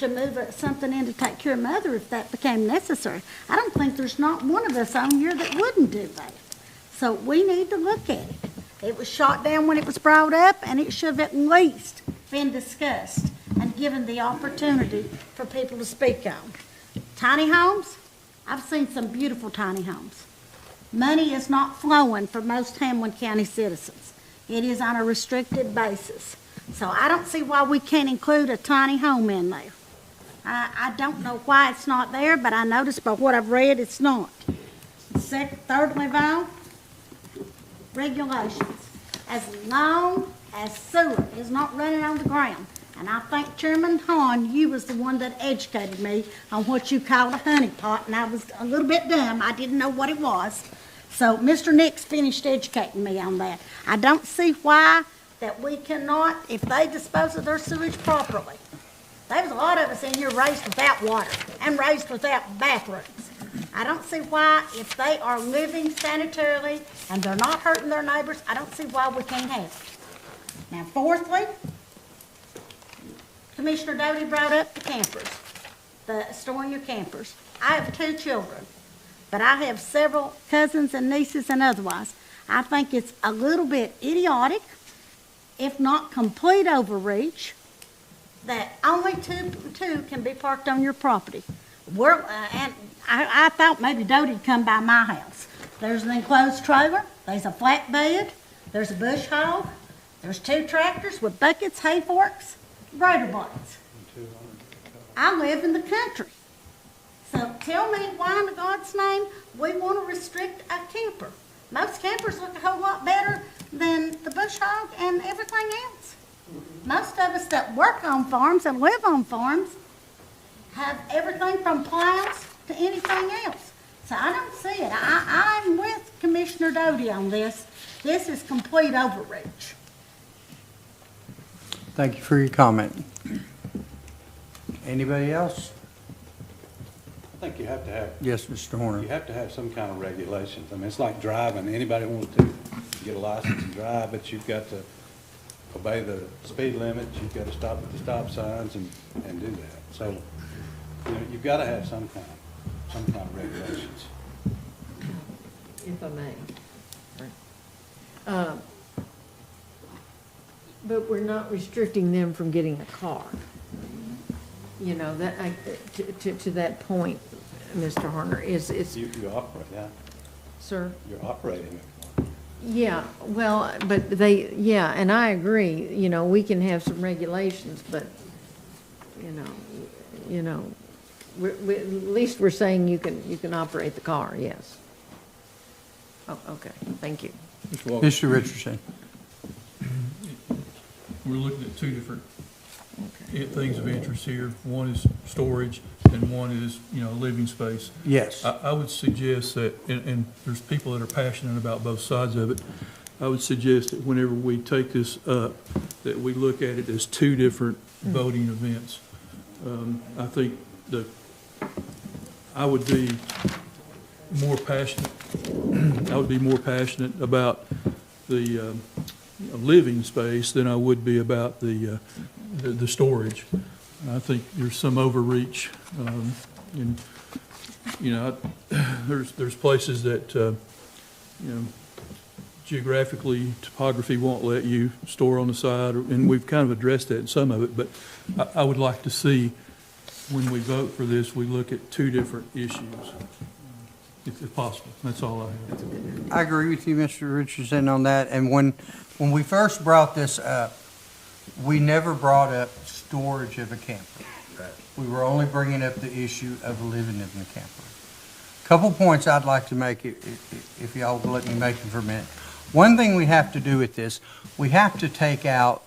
move something in to take care of Mother if that became necessary. I don't think there's not one of us on here that wouldn't do that. So we need to look at it. It was shot down when it was brought up, and it should have at least been discussed and given the opportunity for people to speak on. Tiny homes, I've seen some beautiful tiny homes. Money is not flowing for most Hamblen County citizens. It is on a restricted basis. So I don't see why we can't include a tiny home in there. I don't know why it's not there, but I noticed by what I've read, it's not. Thirdly, Val, regulations. As long as sewer is not running on the ground, and I think Chairman Hahn, you was the one that educated me on what you called a honey pot, and I was a little bit dumb. I didn't know what it was. So Mr. Nix finished educating me on that. I don't see why that we cannot, if they dispose of their sewage properly. There's a lot of us in here raised without water and raised without bathrooms. I don't see why, if they are living sanitarily and they're not hurting their neighbors, I don't see why we can't have it. Now, fourthly, Commissioner Doty brought up the campers, storing your campers. I have 2 children, but I have several cousins and nieces and otherwise. I think it's a little bit idiotic, if not complete overreach, that only two can be parked on your property. And I thought maybe Doty'd come by my house. There's an enclosed trailer, there's a flatbed, there's a bush hog, there's 2 tractors with buckets, hay forks, grater blades. I live in the country. So tell me why in God's name we want to restrict a camper. Most campers look a whole lot better than the bush hog and everything else. Most of us that work on farms and live on farms have everything from plows to anything else. So I don't see it. I'm with Commissioner Doty on this. This is complete overreach. Thank you for your comment. Anybody else? I think you have to have. Yes, Mr. Horner. You have to have some kind of regulations. I mean, it's like driving. Anybody wants to get a license and drive, but you've got to obey the speed limits. You've got to stop at the stop signs and do that. So, you know, you've got to have some kind of regulations. If I may. But we're not restricting them from getting a car. You know, that to that point, Mr. Horner, it's... You operate, yeah. Sir? You're operating it. Yeah, well, but yeah, and I agree, you know, we can have some regulations, but, you know, at least we're saying you can operate the car, yes. Oh, okay, thank you. Mr. Richardson. We're looking at 2 different things of interest here. One is storage, and one is, living space. Yes. I would suggest that, and there's people that are passionate about both sides of it, I would suggest that whenever we take this up, that we look at it as 2 different voting events. I think that I would be more passionate, about the living space than I would be about the storage. I think there's some overreach, and, there's places that, geographically, topography won't let you store on the side, and we've kind of addressed that in some of it, but I would like to see, when we vote for this, we look at two different issues, if possible. That's all I have. I agree with you, Mr. Richardson, on that. And when we first brought this up, we never brought up storage of a camper. We were only bringing up the issue of living in the camper. Couple points I'd like to make, if y'all will let me make them for a minute. One thing we have to do with this, we have to take out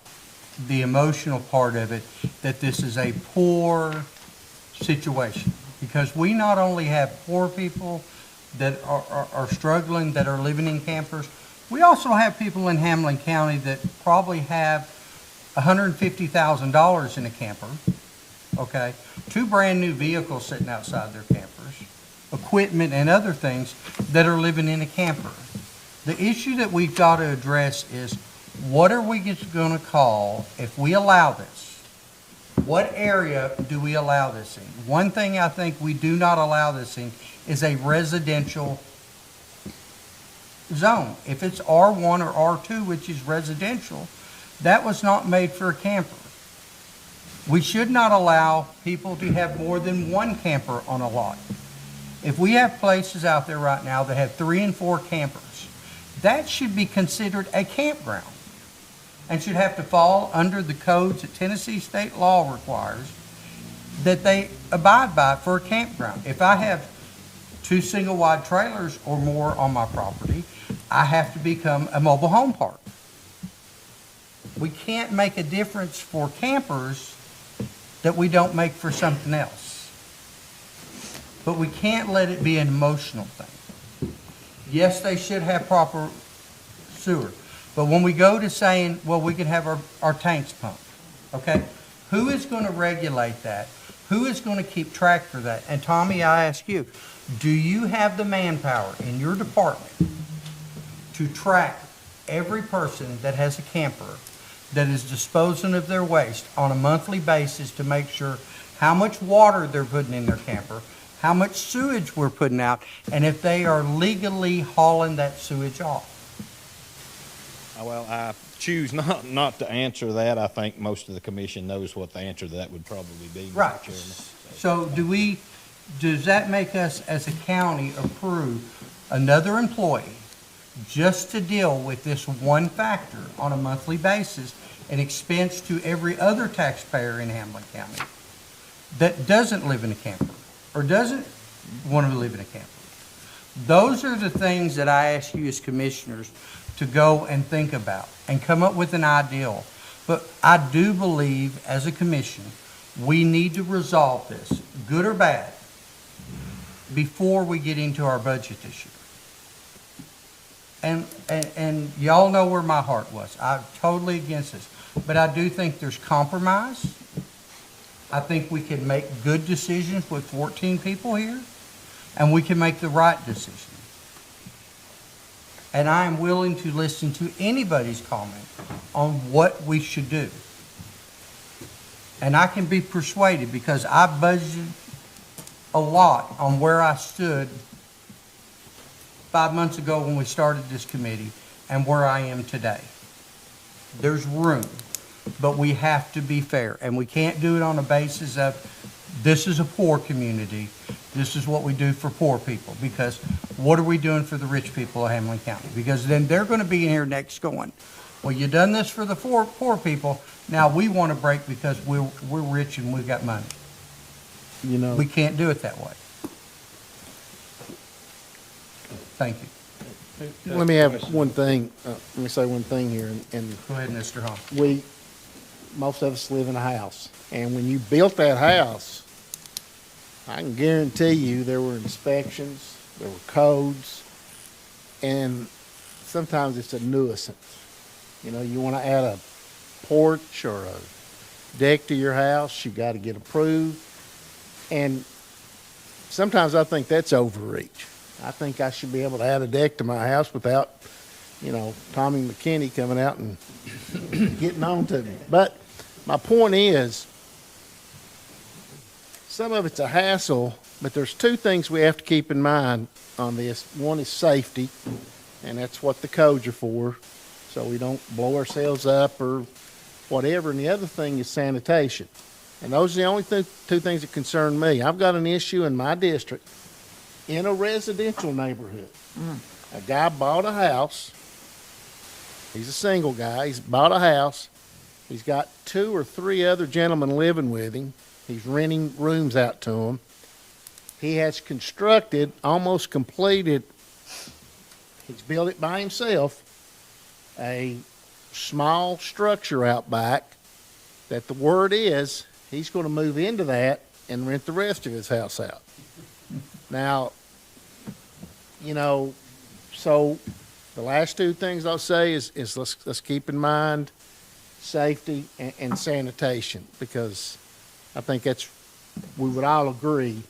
the emotional part of it, that this is a poor situation. Because we not only have poor people that are struggling, that are living in campers, we also have people in Hamblen County that probably have $150,000 in a camper, okay? 2 brand new vehicles sitting outside their campers, equipment and other things that are living in a camper. The issue that we've got to address is, what are we going to call if we allow this? What area do we allow this in? One thing I think we do not allow this in is a residential zone. If it's R1 or R2, which is residential, that was not made for a camper. We should not allow people to have more than 1 camper on a lot. If we have places out there right now that have 3 and 4 campers, that should be considered a campground and should have to fall under the codes that Tennessee state law requires that they abide by for a campground. If I have 2 single-wide trailers or more on my property, I have to become a mobile home park. We can't make a difference for campers that we don't make for something else. But we can't let it be an emotional thing. Yes, they should have proper sewer. But when we go to saying, well, we can have our tanks pumped, okay? Who is going to regulate that? Who is going to keep track for that? And Tommy, I ask you, do you have the manpower in your department to track every person that has a camper that is disposing of their waste on a monthly basis to make sure how much water they're putting in their camper, how much sewage we're putting out, and if they are legally hauling that sewage off? Well, I choose not to answer that. I think most of the commission knows what the answer to that would probably be, Mr. Right. Chairman. So does that make us as a county approve another employee just to deal with this one factor on a monthly basis, an expense to every other taxpayer in Hamblen County that doesn't live in a camper or doesn't want to live in a camper? Those are the things that I ask you as commissioners to go and think about and come up with an ideal. But I do believe as a commission, we need to resolve this, good or bad, before we get into our budget this year. And y'all know where my heart was. I'm totally against this. But I do think there's compromise. I think we can make good decisions with 14 people here, and we can make the right decision. And I am willing to listen to anybody's comment on what we should do. And I can be persuaded because I budgeted a lot on where I stood 5 months ago when we started this committee and where I am today. There's room, but we have to be fair, and we can't do it on a basis of this is a poor community, this is what we do for poor people, because what are we doing for the rich people of Hamblen County? Because then they're going to be in here next going, well, you done this for the poor people, now we want to break because we're rich and we've got money. You know, we can't do it that way. Thank you. Let me have one thing. Let me say one thing here. And go ahead, Mr. Hall. Most of us live in a house, and when you built that house, I can guarantee you there were inspections, there were codes, and sometimes it's a nuisance. You know, you want to add a porch or a deck to your house, you got to get approved. And sometimes I think that's overreach. I think I should be able to add a deck to my house without, Tommy McKinney coming out and getting on to me. But my point is, some of it's a hassle, but there's two things we have to keep in mind on this. One is safety, and that's what the codes are for, so we don't blow ourselves up or whatever. And the other thing is sanitation. And those are the only two things that concern me. I've got an issue in my district, in a residential neighborhood. A guy bought a house. He's a single guy. He's bought a house. He's got 2 or 3 other gentlemen living with him. He's renting rooms out to them. He has constructed, almost completed, he's built it by himself, a small structure out back that the word is he's going to move into that and rent the rest of his house out. Now, so the last two things I'll say is let's keep in mind safety and sanitation, because I think we would all agree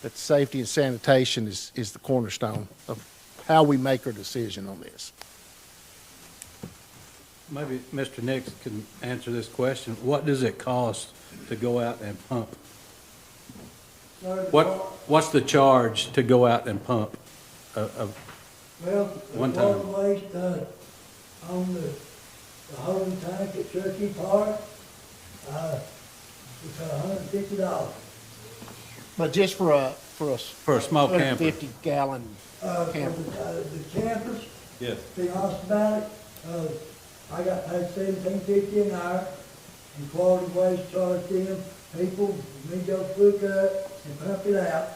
that safety and sanitation is the cornerstone of how we make our decision on this. Maybe Mr. Nix can answer this question. What does it cost to go out and pump? What's the charge to go out and pump? Well, one the time. water waste on the holding tank at Turkey Park, it's $150. But just for a small camper. 50-gallon camper. For the campers, Yes. to be honest about it, I got paid $17.50 an hour, and quality waste charged them people, me go fluke up and pump it out,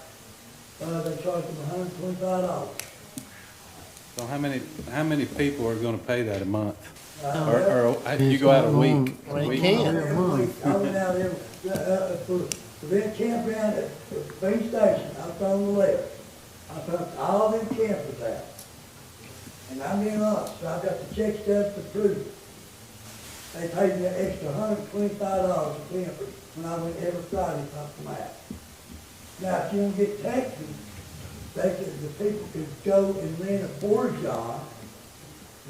they charge them $125. So how many people are going to pay that a month? Or you go out a week? I can. I went out there for that campground at the Bean Station, out on the left. I pumped all them campers out. And I'm being honest, so I've got the check stubs to prove it. They paid me an extra $125 a camper when I went every Friday to pump them out. Now, if you don't get taxes, the people could go and rent a porta john.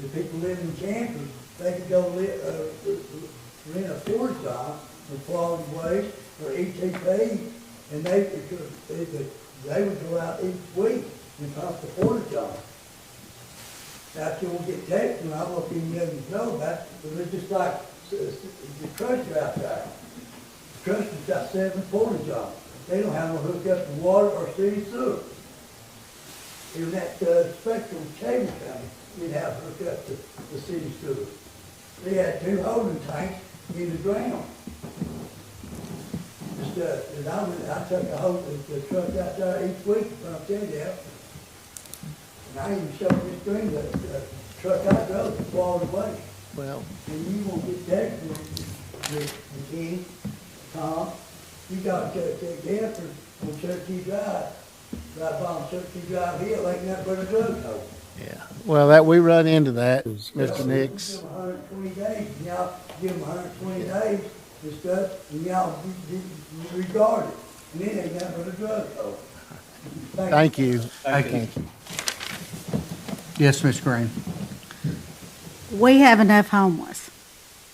The people living in campers, they could go rent a porta john for quality waste or ETP, and they would go out each week and pump the porta john. Now, if you won't get taxed, and I don't know if any of you know about it, but it's just like the crusher out there. The crusher's got 7 porta johns. They don't have no hookup to water or city sewer. In that Spectrum cable company, we'd have hooked up to the city sewer. They had 2 holding tanks in the ground. And I took the truck out there each week to pump it out. And I even showed this string the truck I drove to quality waste. Well, And you won't get taxed with McKinney, Tom. You got to get on Cherokee Drive. Right on Cherokee Drive Hill, ain't nothing but a drug hole. Yeah. Well, we run into that, Mr. Nix. Give them 120 days, and y'all give them 120 days and stuff, and y'all regard it. And then ain't nothing but a drug hole. Thank you. Thank you. Yes, Ms. Green. We have enough homeless.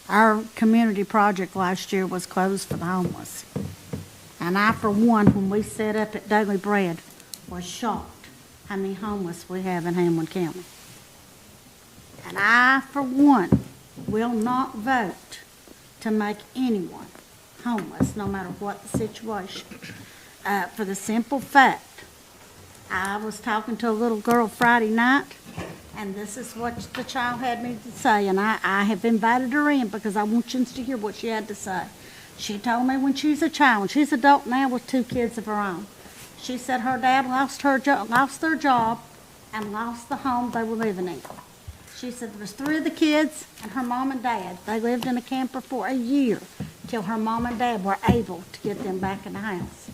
Our community project last year was closed for the homeless. And I, for one, when we set up at Daily Bread, was shocked how many homeless we have in Hamblen County. And I, for one, will not vote to make anyone homeless, no matter what the situation. For the simple fact, I was talking to a little girl Friday night, and this is what the child had me to say, and I have invited her in because I want you to hear what she had to say. She told me when she was a child, when she's an adult now with 2 kids of her own, she said her dad lost their job and lost the home they were living in. She said there was 3 of the kids and her mom and dad. They lived in a camper for a year till her mom and dad were able to get them back in the house.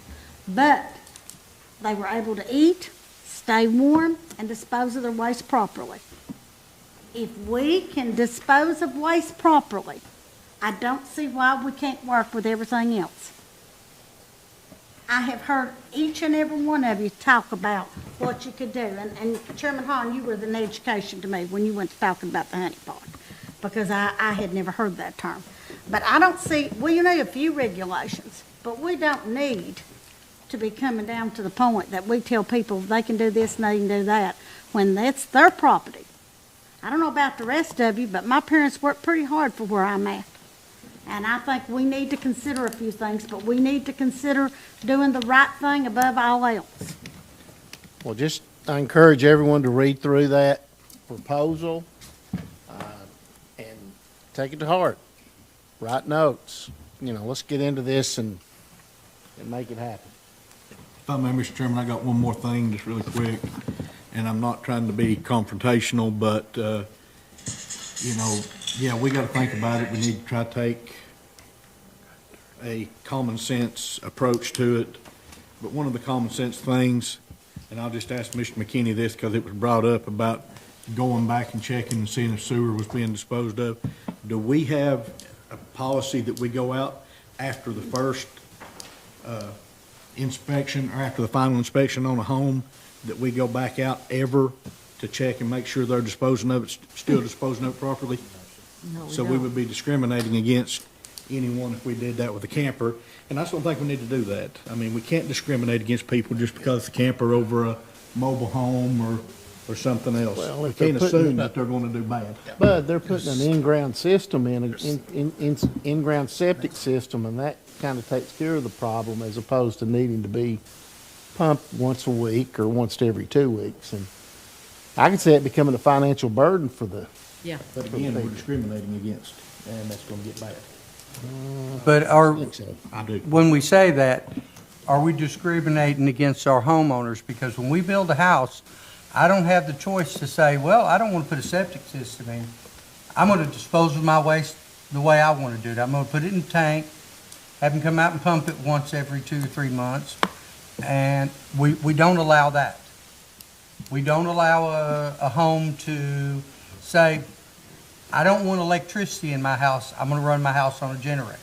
But they were able to eat, stay warm, and dispose of their waste properly. If we can dispose of waste properly, I don't see why we can't work with everything else. I have heard each and every one of you talk about what you could do. And Chairman Hahn, you were an education to me when you went to talking about the honey pot, because I had never heard that term. But I don't see, we need a few regulations, but we don't need to be coming down to the point that we tell people they can do this and they can do that when that's their property. I don't know about the rest of you, but my parents worked pretty hard for where I'm at. And I think we need to consider a few things, but we need to consider doing the right thing above all else. Well, I encourage everyone to read through that proposal and take it to heart. Write notes. Let's get into this and make it happen. If I may, Mr. Chairman, I got one more thing just really quick, and I'm not trying to be confrontational, but, yeah, we got to think about it. We need to try to take a common sense approach to it. But one of the common sense things, and I'll just ask Mr. McKinney this because it was brought up about going back and checking and seeing if sewer was being disposed of. Do we have a policy that we go out after the first inspection or after the final inspection on a home, that we go back out ever to check and make sure they're disposing of it, still disposing of it properly? No, So we would be discriminating against anyone if we did that with a camper, and I just don't think we need to do that. I mean, we can't discriminate against people just because it's a camper over a mobile home or something else. Well, We if they're can't putting- assume that they're gonna do bad. But they're putting an in-ground system in-ground septic system, and that kind of takes care of the problem as opposed to needing to be pumped once a week or once every 2 weeks. And I can see it becoming a financial burden for the. Yeah. But again, we're discriminating against, and that's gonna get bad. But I do. when we say that, are we discriminating against our homeowners? Because when we build a house, I don't have the choice to say, well, I don't want to put a septic system in. I'm going to dispose of my waste the way I want to do it. I'm going to put it in a tank, have them come out and pump it once every 2 or 3 months, and we don't allow that. We don't allow a home to say, I don't want electricity in my house, I'm going to run my house on a generator.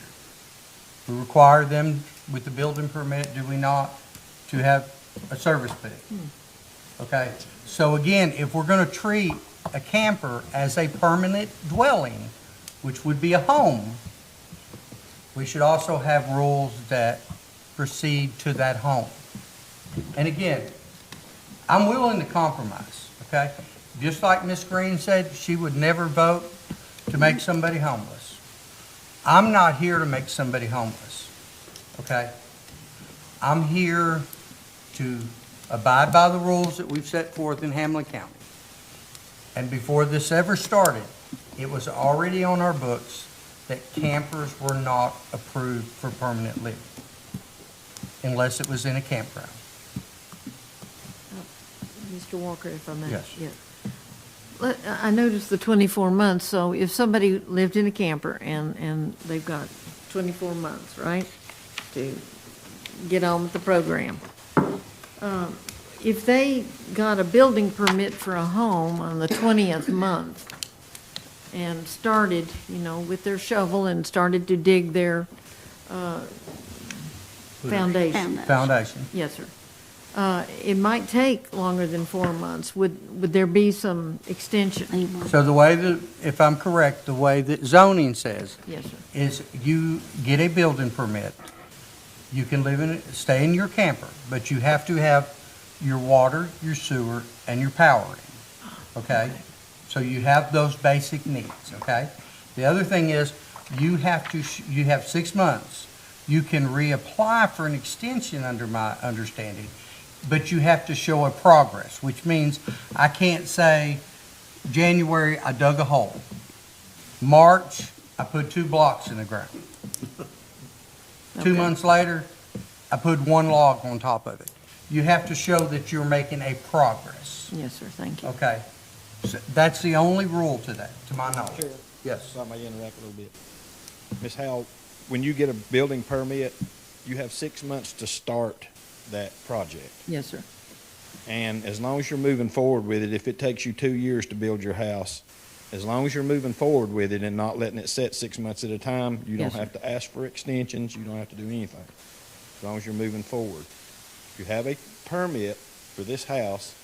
We require them with the building permit, do we not, to have a service fee? Okay, so again, if we're going to treat a camper as a permanent dwelling, which would be a home, we should also have rules that proceed to that home. And again, I'm willing to compromise, okay? Just like Ms. Green said, she would never vote to make somebody homeless. I'm not here to make somebody homeless, okay? I'm here to abide by the rules that we've set forth in Hamblen County. And before this ever started, it was already on our books that campers were not approved for permanent living unless it was in a campground. Mr. Walker, if I may. Yes. I noticed the 24 months, so if somebody lived in a camper and they've got 24 months, right, to get on with the program. If they got a building permit for a home on the 20th month and started, with their shovel and started to dig their foundation. Foundation. Yes, sir. It might take longer than 4 months. Would there be some extension? So the way that, if I'm correct, the way that zoning says Yes, sir. is you get a building permit. You can live in it, stay in your camper, but you have to have your water, your sewer, and your powering, okay? So you have those basic needs, okay? The other thing is, you have 6 months. You can reapply for an extension under my understanding, but you have to show a progress, which means I can't say, January, I dug a hole. March, I put 2 blocks in the ground. 2 months later, I put 1 log on top of it. You have to show that you're making a progress. Yes, sir, thank you. Okay? So that's the only rule to that, to my knowledge. Sure. Yes. So I may interrupt a little bit. Ms. Howell, when you get a building permit, you have 6 months to start that project. Yes, sir. And as long as you're moving forward with it, if it takes you 2 years to build your house, as long as you're moving forward with it and not letting it sit 6 months at a time, you don't Yes, sir. have to ask for extensions, you don't have to do anything, as long as you're moving forward. If you have a permit for this house,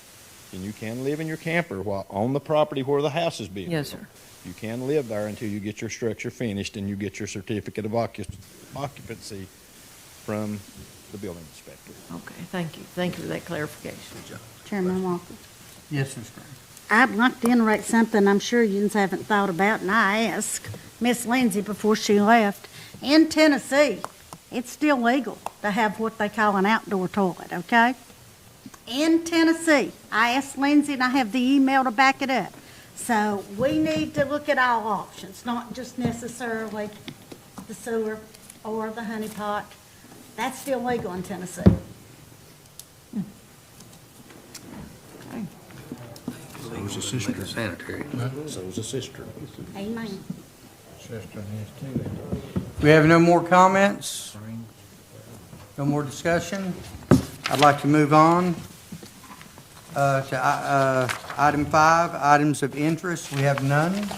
and you can live in your camper while on the property where the house is being Yes, built. sir. You can live there until you get your structure finished and you get your certificate of occupancy from the building inspector. Okay, thank you. Thank you for that clarification. Chairman Walker. Yes, Ms. Green. I'd like to iterate something I'm sure you haven't thought about, and I asked Miss Lindsay before she left. In Tennessee, it's still legal to have what they call an outdoor toilet, okay? In Tennessee, I asked Lindsay, and I have the email to back it up. So we need to look at all options, not just necessarily the sewer or the honey pot. That's still legal in Tennessee. So is a sister. Sanitary. So is a sister. Amen. We have no more comments? No more discussion? I'd like to move on to item 5, items of interest. We have none.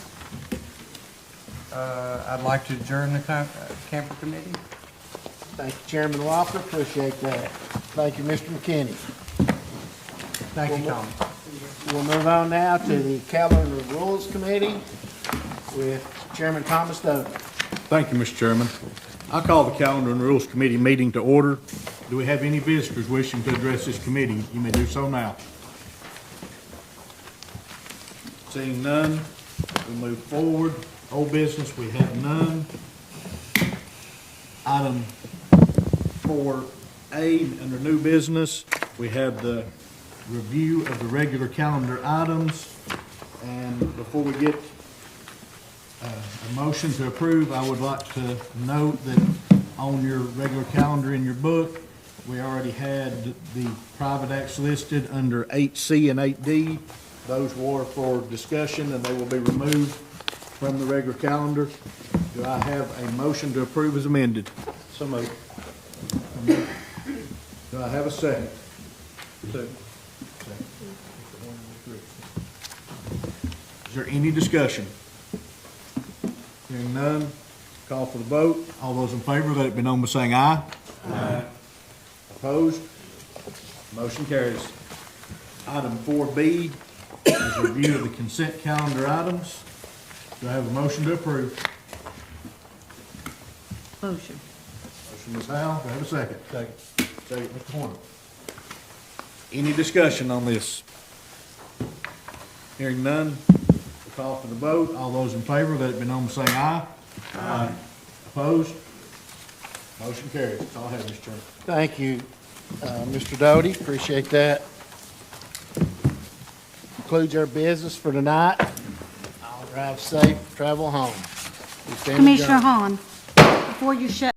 I'd like to adjourn the camper committee. Thank you, Chairman Walker, appreciate that. Thank you, Mr. McKinney. Thank you, Tom. We'll move on now to the Calendar and Rules Committee with Chairman Thomas Doty. Thank you, Mr. Chairman. I call the Calendar and Rules Committee meeting to order. Do we have any visitors wishing to address this committee? You may do so now. Seeing none, we move forward. Old business, we have none. Item 4A, under new business, we have the review of the regular calendar items. And before we get a motion to approve, I would like to note that on your regular calendar in your book, we already had the private acts listed under 8C and 8D. Those were for discussion and they will be removed from the regular calendar. Do I have a motion to approve as amended? So moved. Do I have a second? Second. Is there any discussion? Hearing none, call for the vote. All those in favor, let it be known by saying aye. Aye. Opposed? Motion carries. Item 4B is a review of the consent calendar items. Do I have a motion to approve? Motion. Motion, Ms. Howe. Do I have a second? Second. Second, Mr. Horner. Any discussion on this? Hearing none, we'll call for the vote. All those in favor, let it be known by saying aye. Aye. Opposed? Motion carries. That's all I have, Mr. Chairman. Thank you, Mr. Doty, appreciate that. Concludes our business for tonight. I'll drive safe, travel home. We stand Commissioner adjourned. Hahn, before you shut